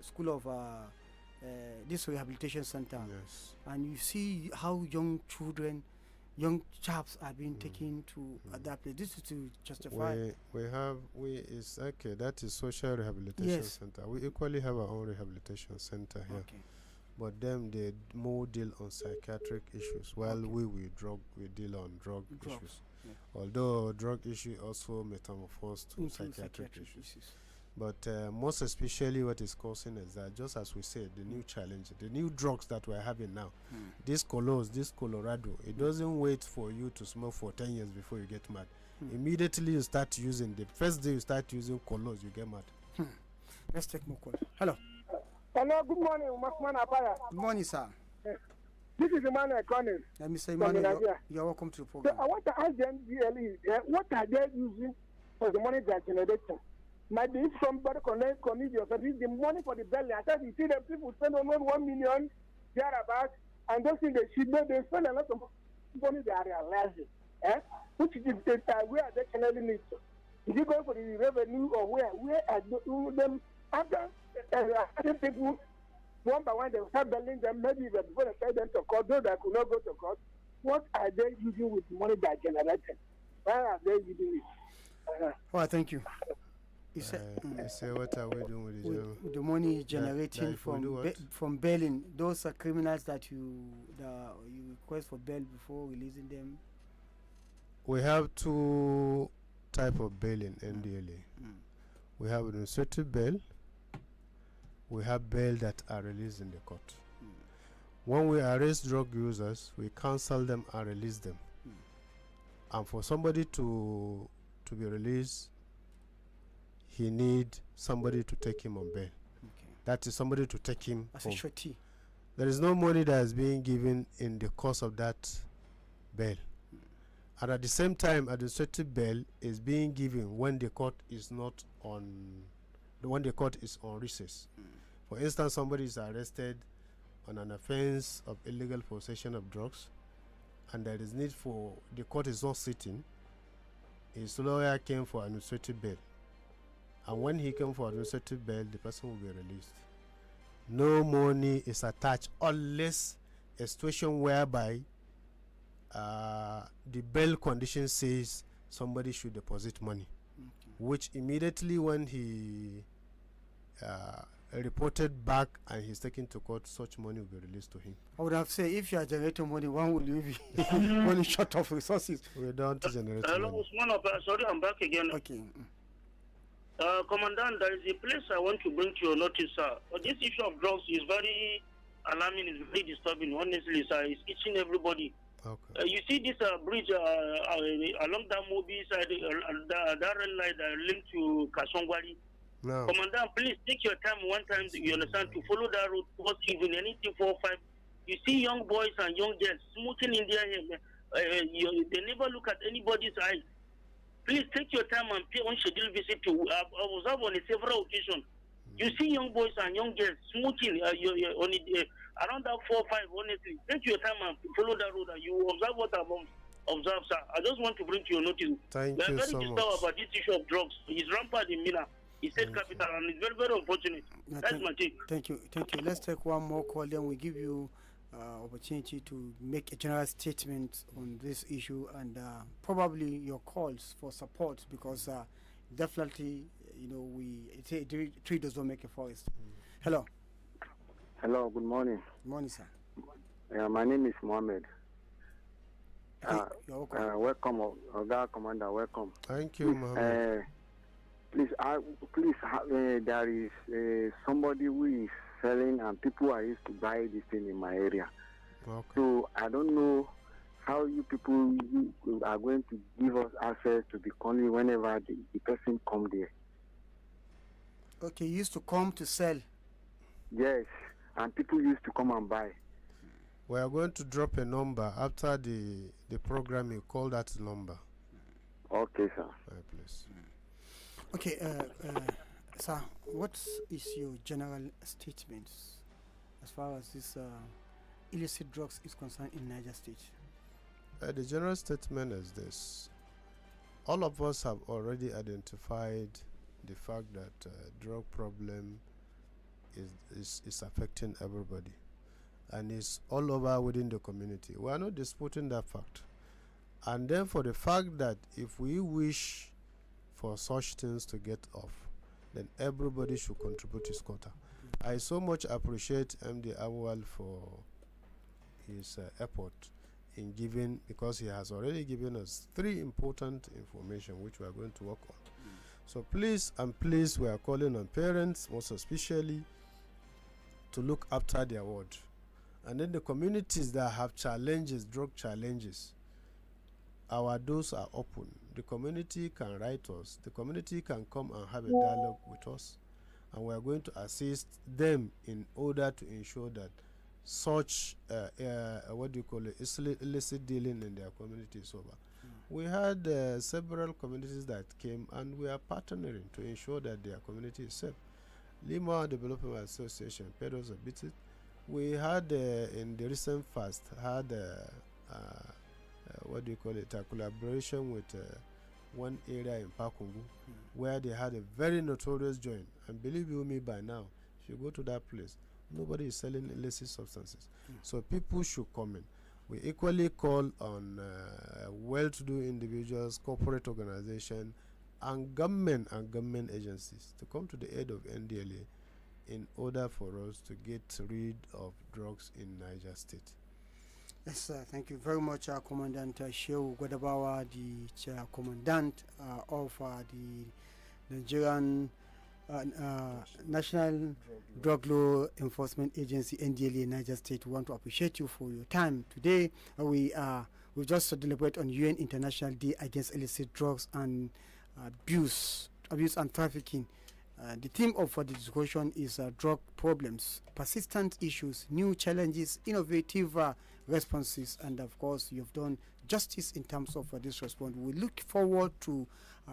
Speaker 3: school of this rehabilitation center, and you see how young children, young chaps are being taken to that place. This is to justify.
Speaker 4: It's okay. That is social rehabilitation center. We equally have our own rehabilitation center here, but them they more deal on psychiatric issues, while we deal on drug issues. Although drug issue also metamorphosed to psychiatric issues. But most especially what is causing is that, just as we said, the new challenge, the new drugs that we're having now, this Colorado, it doesn't wait for you to smoke for 10 years before you get mad. Immediately you start using, the first day you start using Colos, you get mad.
Speaker 3: Let's take more calls. Hello.
Speaker 7: Hello, good morning, Masman Apaya.
Speaker 3: Good morning, sir.
Speaker 7: This is Emmanuel Connell.
Speaker 3: Mr. Emmanuel, you're welcome to the program.
Speaker 7: So I want to ask the NDLEA, what are they using for the money they are generating? Might be somebody Cornelius, but it's the money for the belly. I thought you see that people spend almost 1 million thereabouts, and those things they spend a lot of money they are realizing. Which is where are they channeling it? Is it going for the revenue or where are them after people one by one they will start belling them, maybe before they send them to court, those that could not go to court, what are they using with the money they are generating? Why are they using it?
Speaker 3: Oh, thank you. You say
Speaker 4: what are we doing with
Speaker 3: the money generating from bailing? Those are criminals that you request for bail before releasing them.
Speaker 4: We have two type of bail in NDLEA. We have administrative bail. We have bail that are released in the court. When we arrest drug users, we counsel them and release them. And for somebody to be released, he need somebody to take him on bail. That is somebody to take him
Speaker 3: as
Speaker 4: home.
Speaker 3: a surety.
Speaker 4: There is no money that is being given in the course of that bail. And at the same time, administrative bail is being given when the court is not on, when the court is on recess. For instance, somebody is arrested on an offense of illegal possession of drugs, and there is need for, the court is not sitting, his lawyer came for administrative bail. And when he came for administrative bail, the person will be released. No money is attached unless a situation whereby the bail condition says somebody should deposit money, which immediately when he reported back and he's taken to court, such money will be released to him.
Speaker 3: I would have said, if you are generating money, one will you be money short of resources?
Speaker 4: We don't generate
Speaker 5: hello,
Speaker 4: money.
Speaker 5: Usman, sorry, I'm back again.
Speaker 3: Okay.
Speaker 5: Commandant, there is a place I want to bring to your notice, sir. This issue of drugs is very alarming, it's very disturbing, honestly, sir. It's itching everybody.
Speaker 4: Okay.
Speaker 5: You see this bridge along that Mobi side, that red light linked to Kasongwari.
Speaker 4: No.
Speaker 5: Commandant, please take your time one time, you understand, to follow that road, because even anything 4 or 5, you see young boys and young girls smoking in their hair. They never look at anybody's eyes. Please take your time and pay unscheduled visit to observe on several occasions. You see young boys and young girls smoking around that 4 or 5, honestly. Take your time and follow that road and you observe what I've observed, sir. I just want to bring to your notice.
Speaker 4: Thank
Speaker 5: we are
Speaker 4: you
Speaker 5: very
Speaker 4: so
Speaker 5: disturbed
Speaker 4: much.
Speaker 5: about this issue of drugs. It's rampant in Mina. It's state capital and it's very, very unfortunate. That's my take.
Speaker 3: Thank you. Let's take one more call, then we give you opportunity to make a general statement on this issue and probably your calls for support, because definitely, you know, a tree does not make a forest. Hello.
Speaker 8: Hello, good morning.
Speaker 3: Good morning, sir.
Speaker 8: My name is Mohammed.
Speaker 3: You're welcome.
Speaker 8: Welcome, Oga Commander, welcome.
Speaker 4: Thank you, Mohammed.
Speaker 8: Please, there is somebody who is selling and people are used to buy this thing in my area.
Speaker 4: Okay.
Speaker 8: So I don't know how you people are going to give us access to the country whenever the person come there.
Speaker 3: Okay, you used to come to sell.
Speaker 8: Yes, and people used to come and buy.
Speaker 4: We are going to drop a number after the program. You call that number.
Speaker 8: Okay, sir.
Speaker 4: Please.
Speaker 3: Okay, sir, what is your general statement as far as this illicit drugs is concerned in Niger State?
Speaker 4: The general statement is this. All of us have already identified the fact that drug problem is affecting everybody and is all over within the community. We are not disputing that fact. And then for the fact that if we wish for such things to get off, then everybody should contribute his quota. I so much appreciate MD Awal for his effort in giving, because he has already given us 3 important information which we are going to work on. So please and please, we are calling on parents most especially to look after their ward. And then the communities that have challenges, drug challenges, our doors are open. The community can write us. The community can come and have a dialogue with us. And we are going to assist them in order to ensure that such, illicit dealing in their community is over. We had several communities that came, and we are partnering to ensure that their community is safe. Lima Development Association paid us a visit. We had in the recent past had a collaboration with one area in Pakungu, where they had a very notorious joint. And believe you me, by now, if you go to that place, nobody is selling illicit substances. So people should come in. We equally call on well-to-do individuals, corporate organizations, and government agencies to come to the aid of NDLEA in order for us to get rid of drugs in Niger State.
Speaker 3: Yes, thank you very much, Commandant Shehu Gwadabawa, the Commandant of the Nigerian National Drug Law Enforcement Agency, NDLEA, Niger State. We want to appreciate you for your time today. We just celebrate on UN International Day Against Illicit Drugs and Abuse and Trafficking. The theme of the discussion is drug problems, persistent issues, new challenges, innovative responses, and of course you've done justice in terms of this response. We look forward to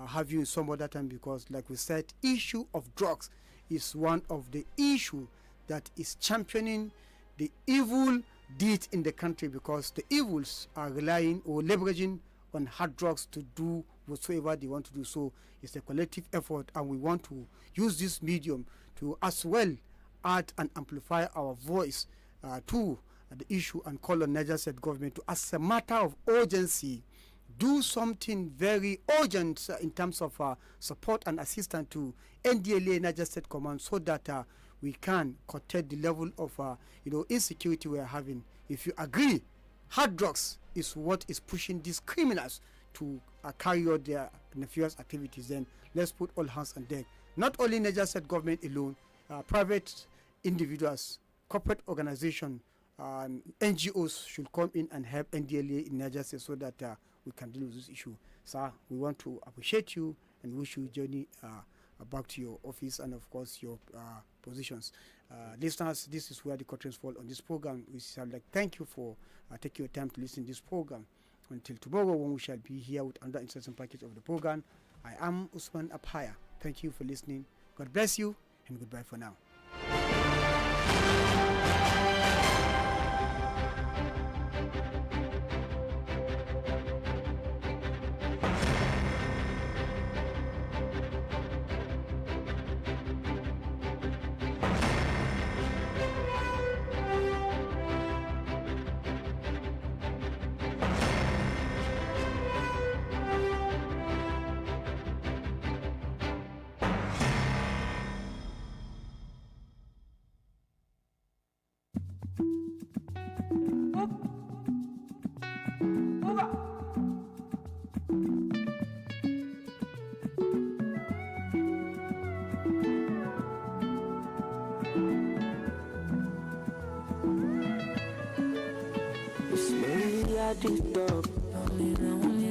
Speaker 3: have you in some other time, because like we said, issue of drugs is one of the issue that is championing the evil deed in the country, because the evils are relying or leveraging on hard drugs to do whatsoever they want to do. So it's a collective effort, and we want to use this medium to as well add and amplify our voice to the issue, and call on Niger State government to, as a matter of urgency, do something very urgent in terms of support and assistance to NDLEA Niger State Command, so that we can curtail the level of insecurity we are having. If you agree, hard drugs is what is pushing these criminals to carry out their nefarious activities, then let's put all hands on deck. Not only Niger State government alone, private individuals, corporate organizations, NGOs should come in and help NDLEA in Niger State, so that we can deal with this issue. Sir, we want to appreciate you and wish you journey back to your office and of course your positions. Listeners, this is where the curtains fall on this program. We shall thank you for taking your time to listen to this program. Until tomorrow, when we shall be here with another interesting package of the program, I am Usman Apaya. Thank you for listening. God bless you, and goodbye for now.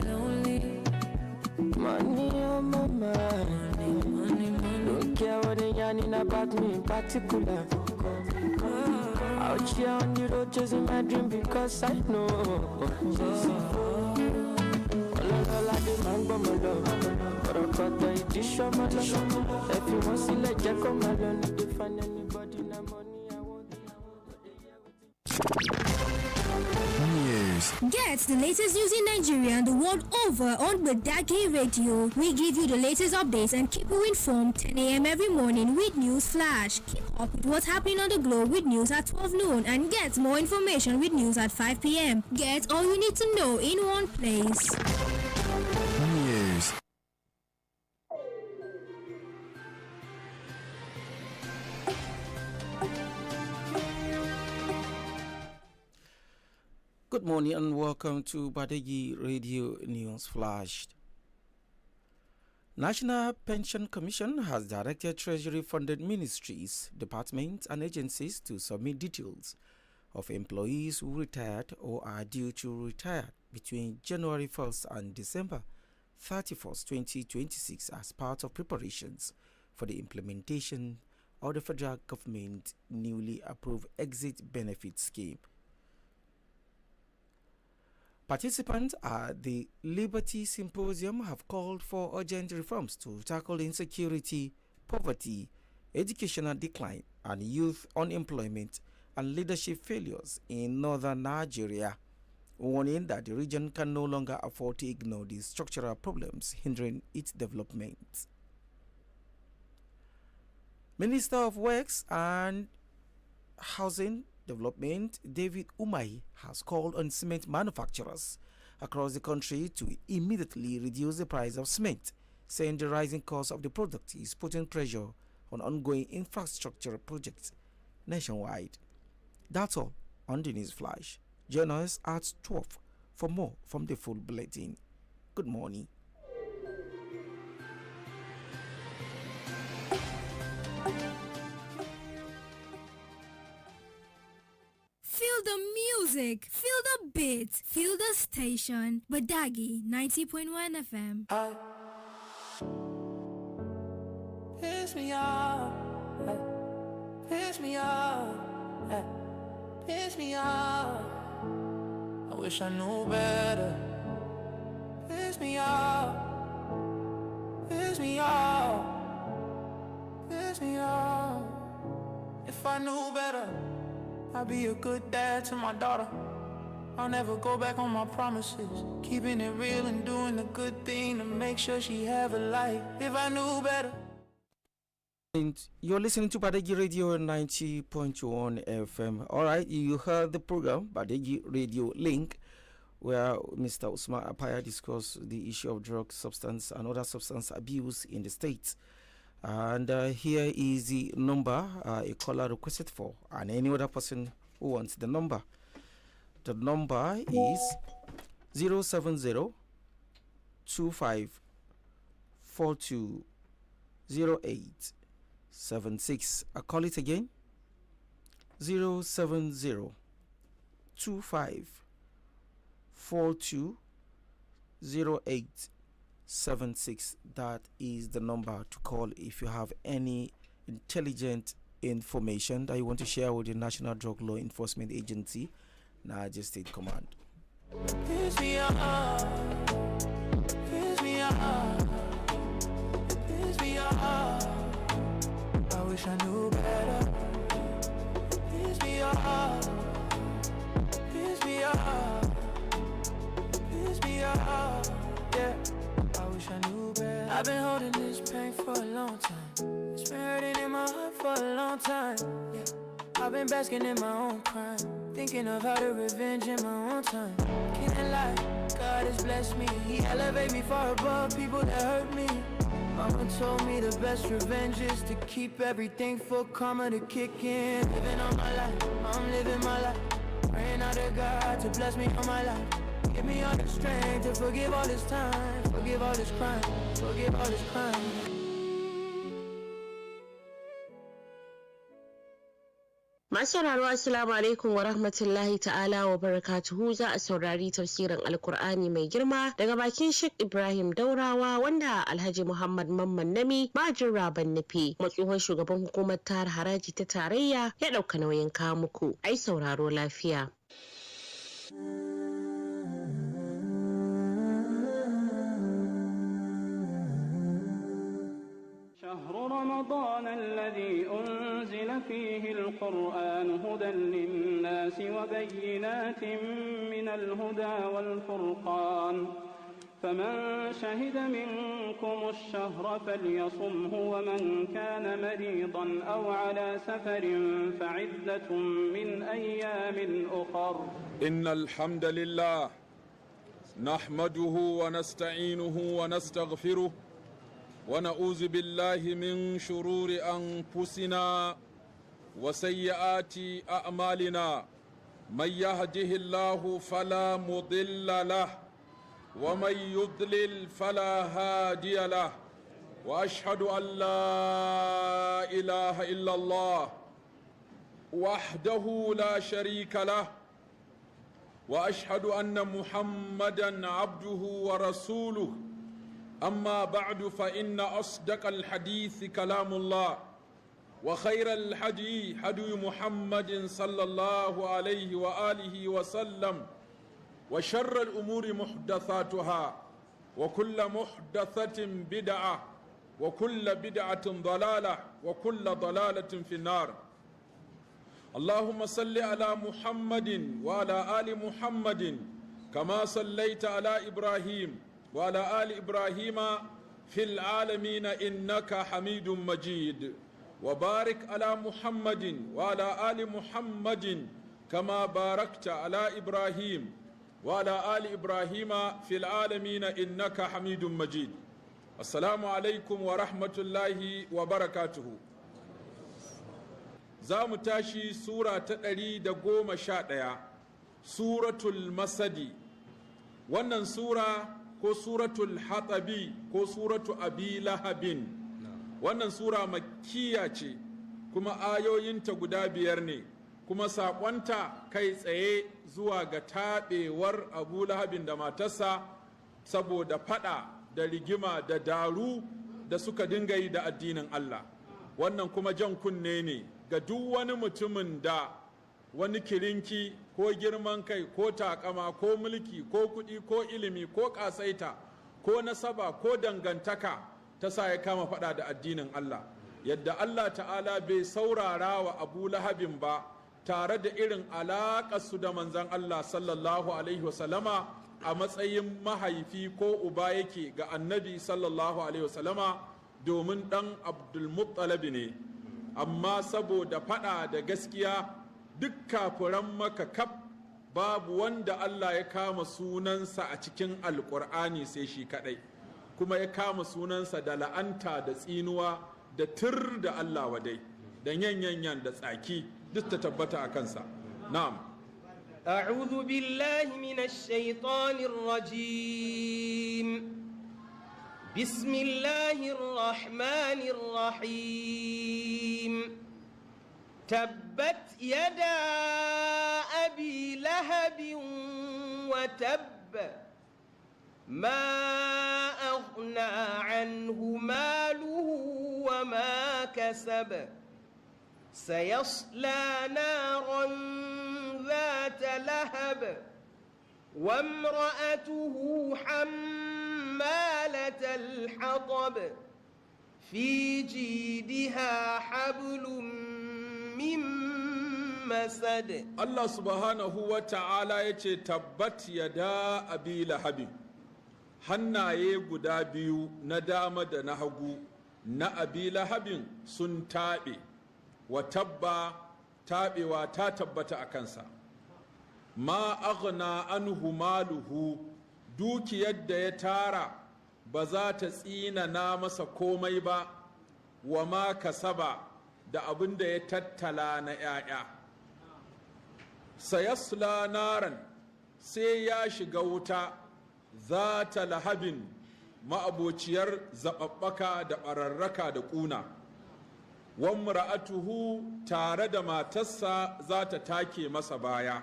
Speaker 9: Lonely. Money on my mind. Don't care what they yarning about me in particular. Out here on the road chasing my dream because I know. Alade Mangbomolo, Rokoto Itishamalo. If you want to let Jacko Malone, if you find anybody na money, I want
Speaker 10: News.
Speaker 11: Get the latest news in Nigeria and the world over on Badeggi Radio. We give you the latest updates and keep you informed 10 a.m. every morning with News Flash. Keep up with what's happening on the globe with news at 12 noon and get more information with news at 5 p.m. Get all you need to know in one place.
Speaker 10: News.
Speaker 12: Good morning and welcome to Badeggi Radio News Flash. National Pension Commission has directed Treasury-funded ministries, departments and agencies to submit details of employees who retired or are due to retire between January 1st and December 31st, 2026 as part of preparations for the implementation of the federal government newly approved exit benefit scheme. Participants at the Liberty Symposium have called for urgent reforms to tackle insecurity, poverty, educational decline, and youth unemployment and leadership failures in northern Nigeria, warning that the region can no longer afford to ignore these structural problems hindering its development. Minister of Works and Housing Development David Umahi has called on cement manufacturers across the country to immediately reduce the price of cement, saying the rising cost of the product is putting pressure on ongoing infrastructure projects nationwide. That's all on the News Flash. Join us at 12 for more from the full bulletin. Good morning.
Speaker 11: Feel the music, feel the beat, feel the station. Badeggi 90.1 FM.
Speaker 9: Piss me off, piss me off, piss me off. I wish I knew better. Piss me off, piss me off, piss me off. If I knew better, I'll be a good dad to my daughter. I'll never go back on my promises. Keeping it real and doing the good thing to make sure she have a life. If I knew better.
Speaker 12: You're listening to Badeggi Radio 90.1 FM. Alright, you heard the program, Badeggi Radio Link, where Mr. Usman Apaya discussed the issue of drug, substance, and other substance abuse in the States. And here is the number a caller requested for, and any other person who wants the number. The number is 070 25 42 08 76. I'll call it again. 070 25 42 08 76. That is the number to call if you have any intelligent information that you want to share with the National Drug Law Enforcement Agency, Niger State Command.
Speaker 9: Piss me off, piss me off, piss me off. I wish I knew better. Piss me off, piss me off, piss me off. Yeah, I wish I knew better. I've been holding this pain for a long time. It's been hurting in my heart for a long time. Yeah, I've been basking in my own crime, thinking of how to revenge in my own time. Can't lie, God has blessed me. He elevate me far above people that hurt me. Mama told me the best revenge is to keep everything for karma to kick in. Living on my life, I'm living my life. Praying out to God to bless me on my life. Give me all the strength to forgive all this time, forgive all this crime, forgive all this crime.
Speaker 13: Masauraro assalamu alaikum wa rahmatullahi ta'ala wa barakatuhu. Za a saurari tafsirin alkur'ani mai girma daga bakin Sheikh Ibrahim Daurawa, wanda Alhaji Muhammad Mamman Nami Majin Raban Nufi, matsohon shugaban hukumar tara haraji ta tarayya, ya dauka nauyin kawo muku. Ai sauraro lafiya.
Speaker 14: رمضان الذي أنزل فيه القرآن هدى للناس وبينات من الهدى والفرقان فمن شهد منكم الشهر فليصمه ومن كان مريضا أو على سفر فعدة من أيام أخر
Speaker 15: إن الحمد لله نحمده ونستعينه ونستغفره ونعوذ بالله من شرور أنفسنا وسيئات أعمالنا من يهده الله فلا مضل له ومن يضلل فلا هادي له وأشهد أن لا إله إلا الله وحده لا شريك له وأشهد أن محمدًا عبده ورسوله أما بعد فإن أصدق الحديث كلام الله وخير الحدي حدي محمد صلى الله عليه وآله وسلم وشر الأمور محدثاتها وكل محدثة بدعة وكل بدعة ضلالة وكل ضلالة في النار اللهم صل على محمد وعلى آل محمد كما صليت على إبراهيم وعلى آل إبراهيم في العالمين إنك حميد مجيد وبارك على محمد وعلى آل محمد كما باركت على إبراهيم وعلى آل إبراهيم في العالمين إنك حميد مجيد السلام عليكم ورحمة الله وبركاته زام تاشي سورة تقريد قوم شادية سورة المسد wannan sura ko suratul hatabi ko suratu abi lahabin wannan sura makkiya ce kuma ayoyinta guda 5 ne kuma saƙonta kai tsaye zuwa ga taɓewar abu lahabin da matarsa saboda faɗa da rigima da daru da suka dinga yi da addinin Allah wannan kuma jan kunne ne ga duk wani mutumin da wani kirinki ko girman kai ko takama ko mulki ko kuɗi ko ilimi ko ƙasaita ko nasaba ko dangantaka ta sa ya kama faɗa da addinin Allah yadda Allah ta'ala bai saurara wa abu lahabin ba tare da irin alaƙarsu da manzan Allah sallallahu alaihi wasallama a matsayin mahaifi ko uba yake ga annabi sallallahu alaihi wasallama domin ɗan abdulmuttalabi ne amma saboda faɗa da gaskiya duk kafiran maka kaf babu wanda Allah ya kama sunansa a cikin alƙur'ani sai shi kaɗai kuma ya kama sunansa da la'anta da tsinuwa da tir da Allah wadai da yanyanyan da tsaki duk ta tabbata a kansa na'am
Speaker 16: أعوذ بالله من الشيطان الرجيم بسم الله الرحمن الرحيم تبت يدا أبي لهب وتب ما أغنى عنه ماله وما كسب سيصلى نارا ذات لهب وامرأته حمالة الحطب في جيدها حبل من مسد
Speaker 15: الله سبحانه وتعالى يتي تبت يدا أبي لهب hannaye guda biyu na dama da na hagu na abi lahabin sun taɓe wa tabba taɓewa ta tabbata a kansa ma aghna anhu maluhu dukiyar da ya tara ba za ta tsinana masa komai ba wa ma kasaba da abin da ya tattala na 'ya'ya sayasla naran sai ya shiga wuta za ta lahabin ma'abociyar zaɓaɓɓaka da ɓararraka da ƙuna wamra'atuhu tare da matarsa za ta take masa baya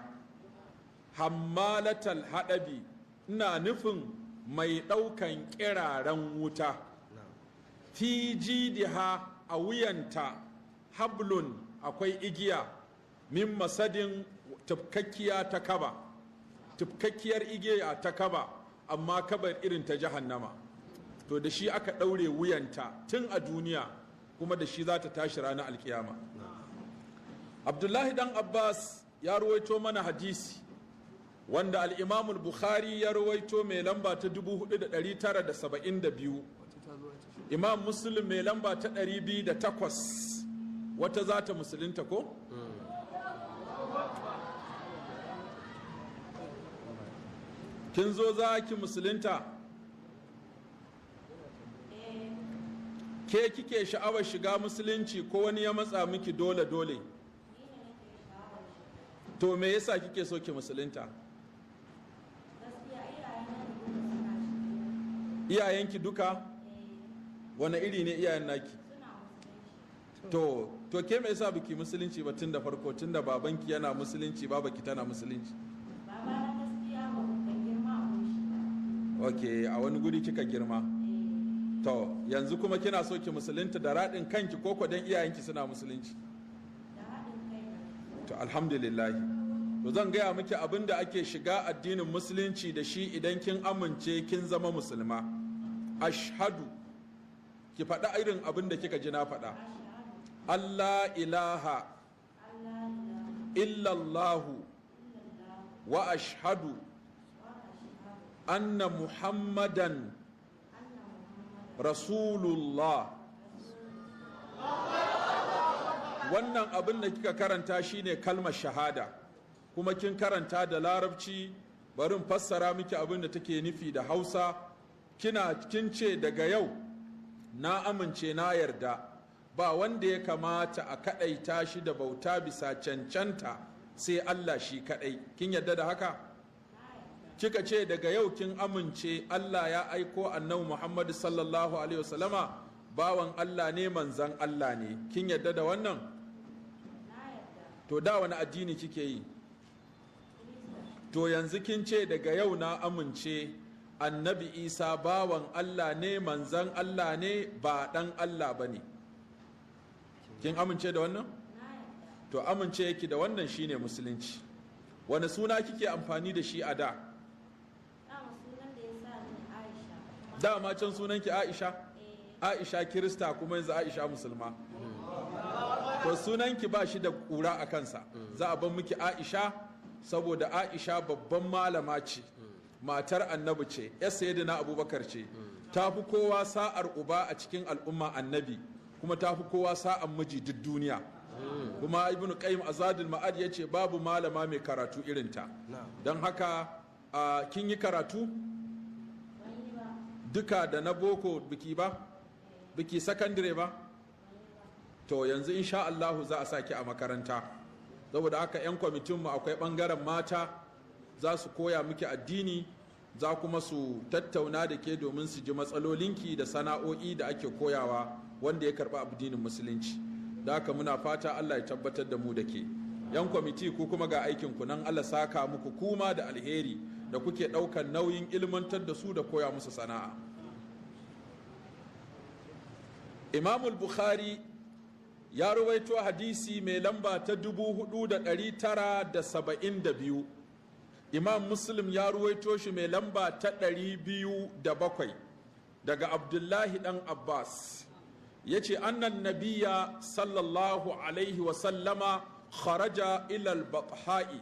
Speaker 15: hammalatal haɗabi ina nufin mai ɗaukan ƙiraren wuta fi jidiha a wuyanta hablun akwai igiya min masadin tufkakkiya ta kaba tufkakkiyar igiya ta kaba amma kabar irin ta jahannama to da shi aka ɗaure wuyanta tun a duniya kuma da shi za ta tashi ranar alkiyama. Abdullahi dan Abbas ya ruwaito mana hadisi wanda al-Imam al-Bukhari ya ruwaito mai lamba ta 4972, Imam Muslim mai lamba ta 208. Wata za ta musulunta ko? Kin zo za ki musulunta? Ke kike sha'awar shiga musulunci ko wani ya matsa miki dole? To me yasa kike so ki musulunta? Iyayenki duka? Wane iri ne iyayen naki? To ke me yasa biki musulunci ba tun da farko, tun da babanki yana musulunci babaki tana musulunci? Ok, a wani guri kika girma. To yanzu kuma kina so ki musulunta da raɗin kanki ko don iyayenki suna musulunci? To alhamdulillah. To zan gaya miki abin da ake shiga addinin musulunci da shi idan kin amince kin zama musulma. Ashhadu, ki faɗa irin abin da kika ji na faɗa. Allah ilaha illallahu wa ashhadu anna muhammadan rasulullah. Wannan abin da kika karanta shine kalmar shahada, kuma kin karanta da larabci. Barin fassara miki abin da take nufi da Hausa. Kin ce daga yau na amince na yarda ba wanda ya kamata a kadaita shi da bauta bisa cancanta sai Allah shi kadai. Kin yarda da haka? Kika ce daga yau kin amince Allah ya aiko annabi Muhammad sallallahu alaihi wasallama bawan Allah ne, manzan Allah ne. Kin yarda da wannan? To da wani addini kike yi? To yanzu kin ce daga yau na amince annabi Isa bawan Allah ne, manzan Allah ne, ba dan Allah ba ne. Kin amince da wannan? To amince yake da wannan shine musulunci. Wani suna kike amfani da shi a da? Dama can sunanki Aisha? Aisha Kirista kuma yanzu Aisha Musulma. To sunanki ba shi da ƙura a kansa. Za a ban miki Aisha saboda Aisha babban malama ce, matar annabi ce, yar sayyidina Abubakar ce. Ta fi kowa sa'ar uba a cikin al'umma annabi, kuma ta fi kowa sa'ar miji duk duniya. Kuma Ibn Qayyim Azadul Ma'ad ya ce babu malama mai karatu irinta. Don haka kin yi karatu? Duka da na boko biki ba? Biki sakandire ba? To yanzu insha Allahu za a saki a makaranta. Saboda haka 'yan kwamitinmu akwai ɓangaren mata za su koya miki addini, za kuma su tattauna da ke domin su ji matsalolinki da sana'o'i da ake koyawa wanda ya karɓi addinin musulunci. Da haka muna fata Allah ya tabbatar da mu da ke. 'Yan kwamiti ku kuma ga aikinku nan Allah saka muku kuma da alheri da kuke ɗaukar nauyin ilmantar da su da koya musu sana'a. Imamul Bukhari ya ruwaito hadisi mai lamba ta 4972. Imam Muslim ya ruwaito shi mai lamba ta 207 daga Abdullahi dan Abbas. Ya ce annan nabiya sallallahu alaihi wasallama kharaja ilal batha'i.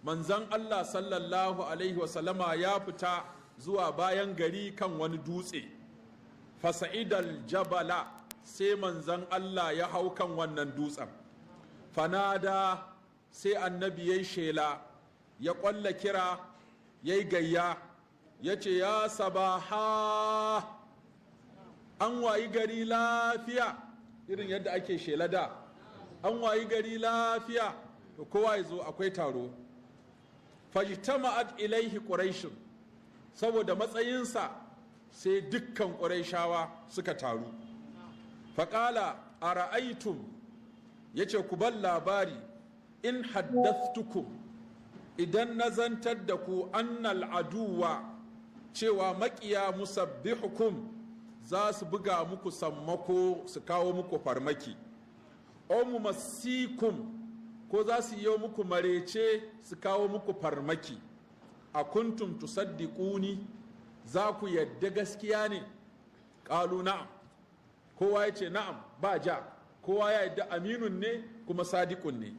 Speaker 15: Manzan Allah sallallahu alaihi wasallama ya fita zuwa bayan gari kan wani dutse. Fasa'idal jabala, sai manzan Allah ya hau kan wannan dutsen. Fanada, sai annabi ya yi shela, ya ƙwalla kira, ya yi gayya, ya ce ya sabaha, an wayi gari lafiya, irin yadda ake shela da, an wayi gari lafiya, to kowa ya zo akwai taro. Fajtama'at ilaihi quraishun, saboda matsayinsa sai dukkan quraishawa suka taru. Faƙala a ra'aitum, ya ce ku ban labari, in haddathtukum, idan na zantar da ku annal aduwa, cewa maƙiya musabbihukum za su buga muku sammako su kawo muku farmaki, o mumassikum, ko za su yi muku marece su kawo muku farmaki. A kuntum tusaddiquni, za ku yadda gaskiya ne? Ƙalu na'am, kowa ya ce na'am ba ja, kowa ya yadda aminun ne kuma sadiqun ne.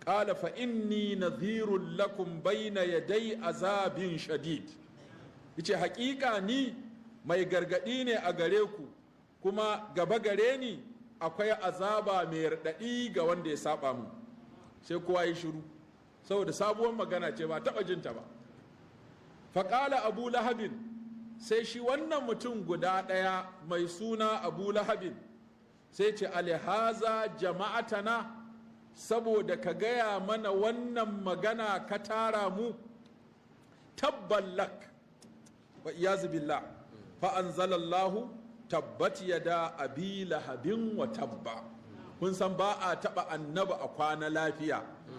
Speaker 15: Qala fa inni nadhirun lakum bayna yaday azabin shadid. Yace haƙiƙa ni mai gargadi ne a gare ku, kuma gaba gare ni akwai azaba mai raɗaɗi ga wanda ya saba mu. Sai kowa ya shiru saboda sabuwar magana ce ba taɓa jinta ba. Faƙala Abu Lahabin, sai shi wannan mutum guda ɗaya mai suna Abu Lahabin sai ce alihaza jama'atana, saboda ka gaya mana wannan magana ka tara mu. Tabballak wa iyazu billah, fa anzalallahu tabbat yada abi lahabin wa tabba. Kun san ba a taɓa annaba a kwana lafiya,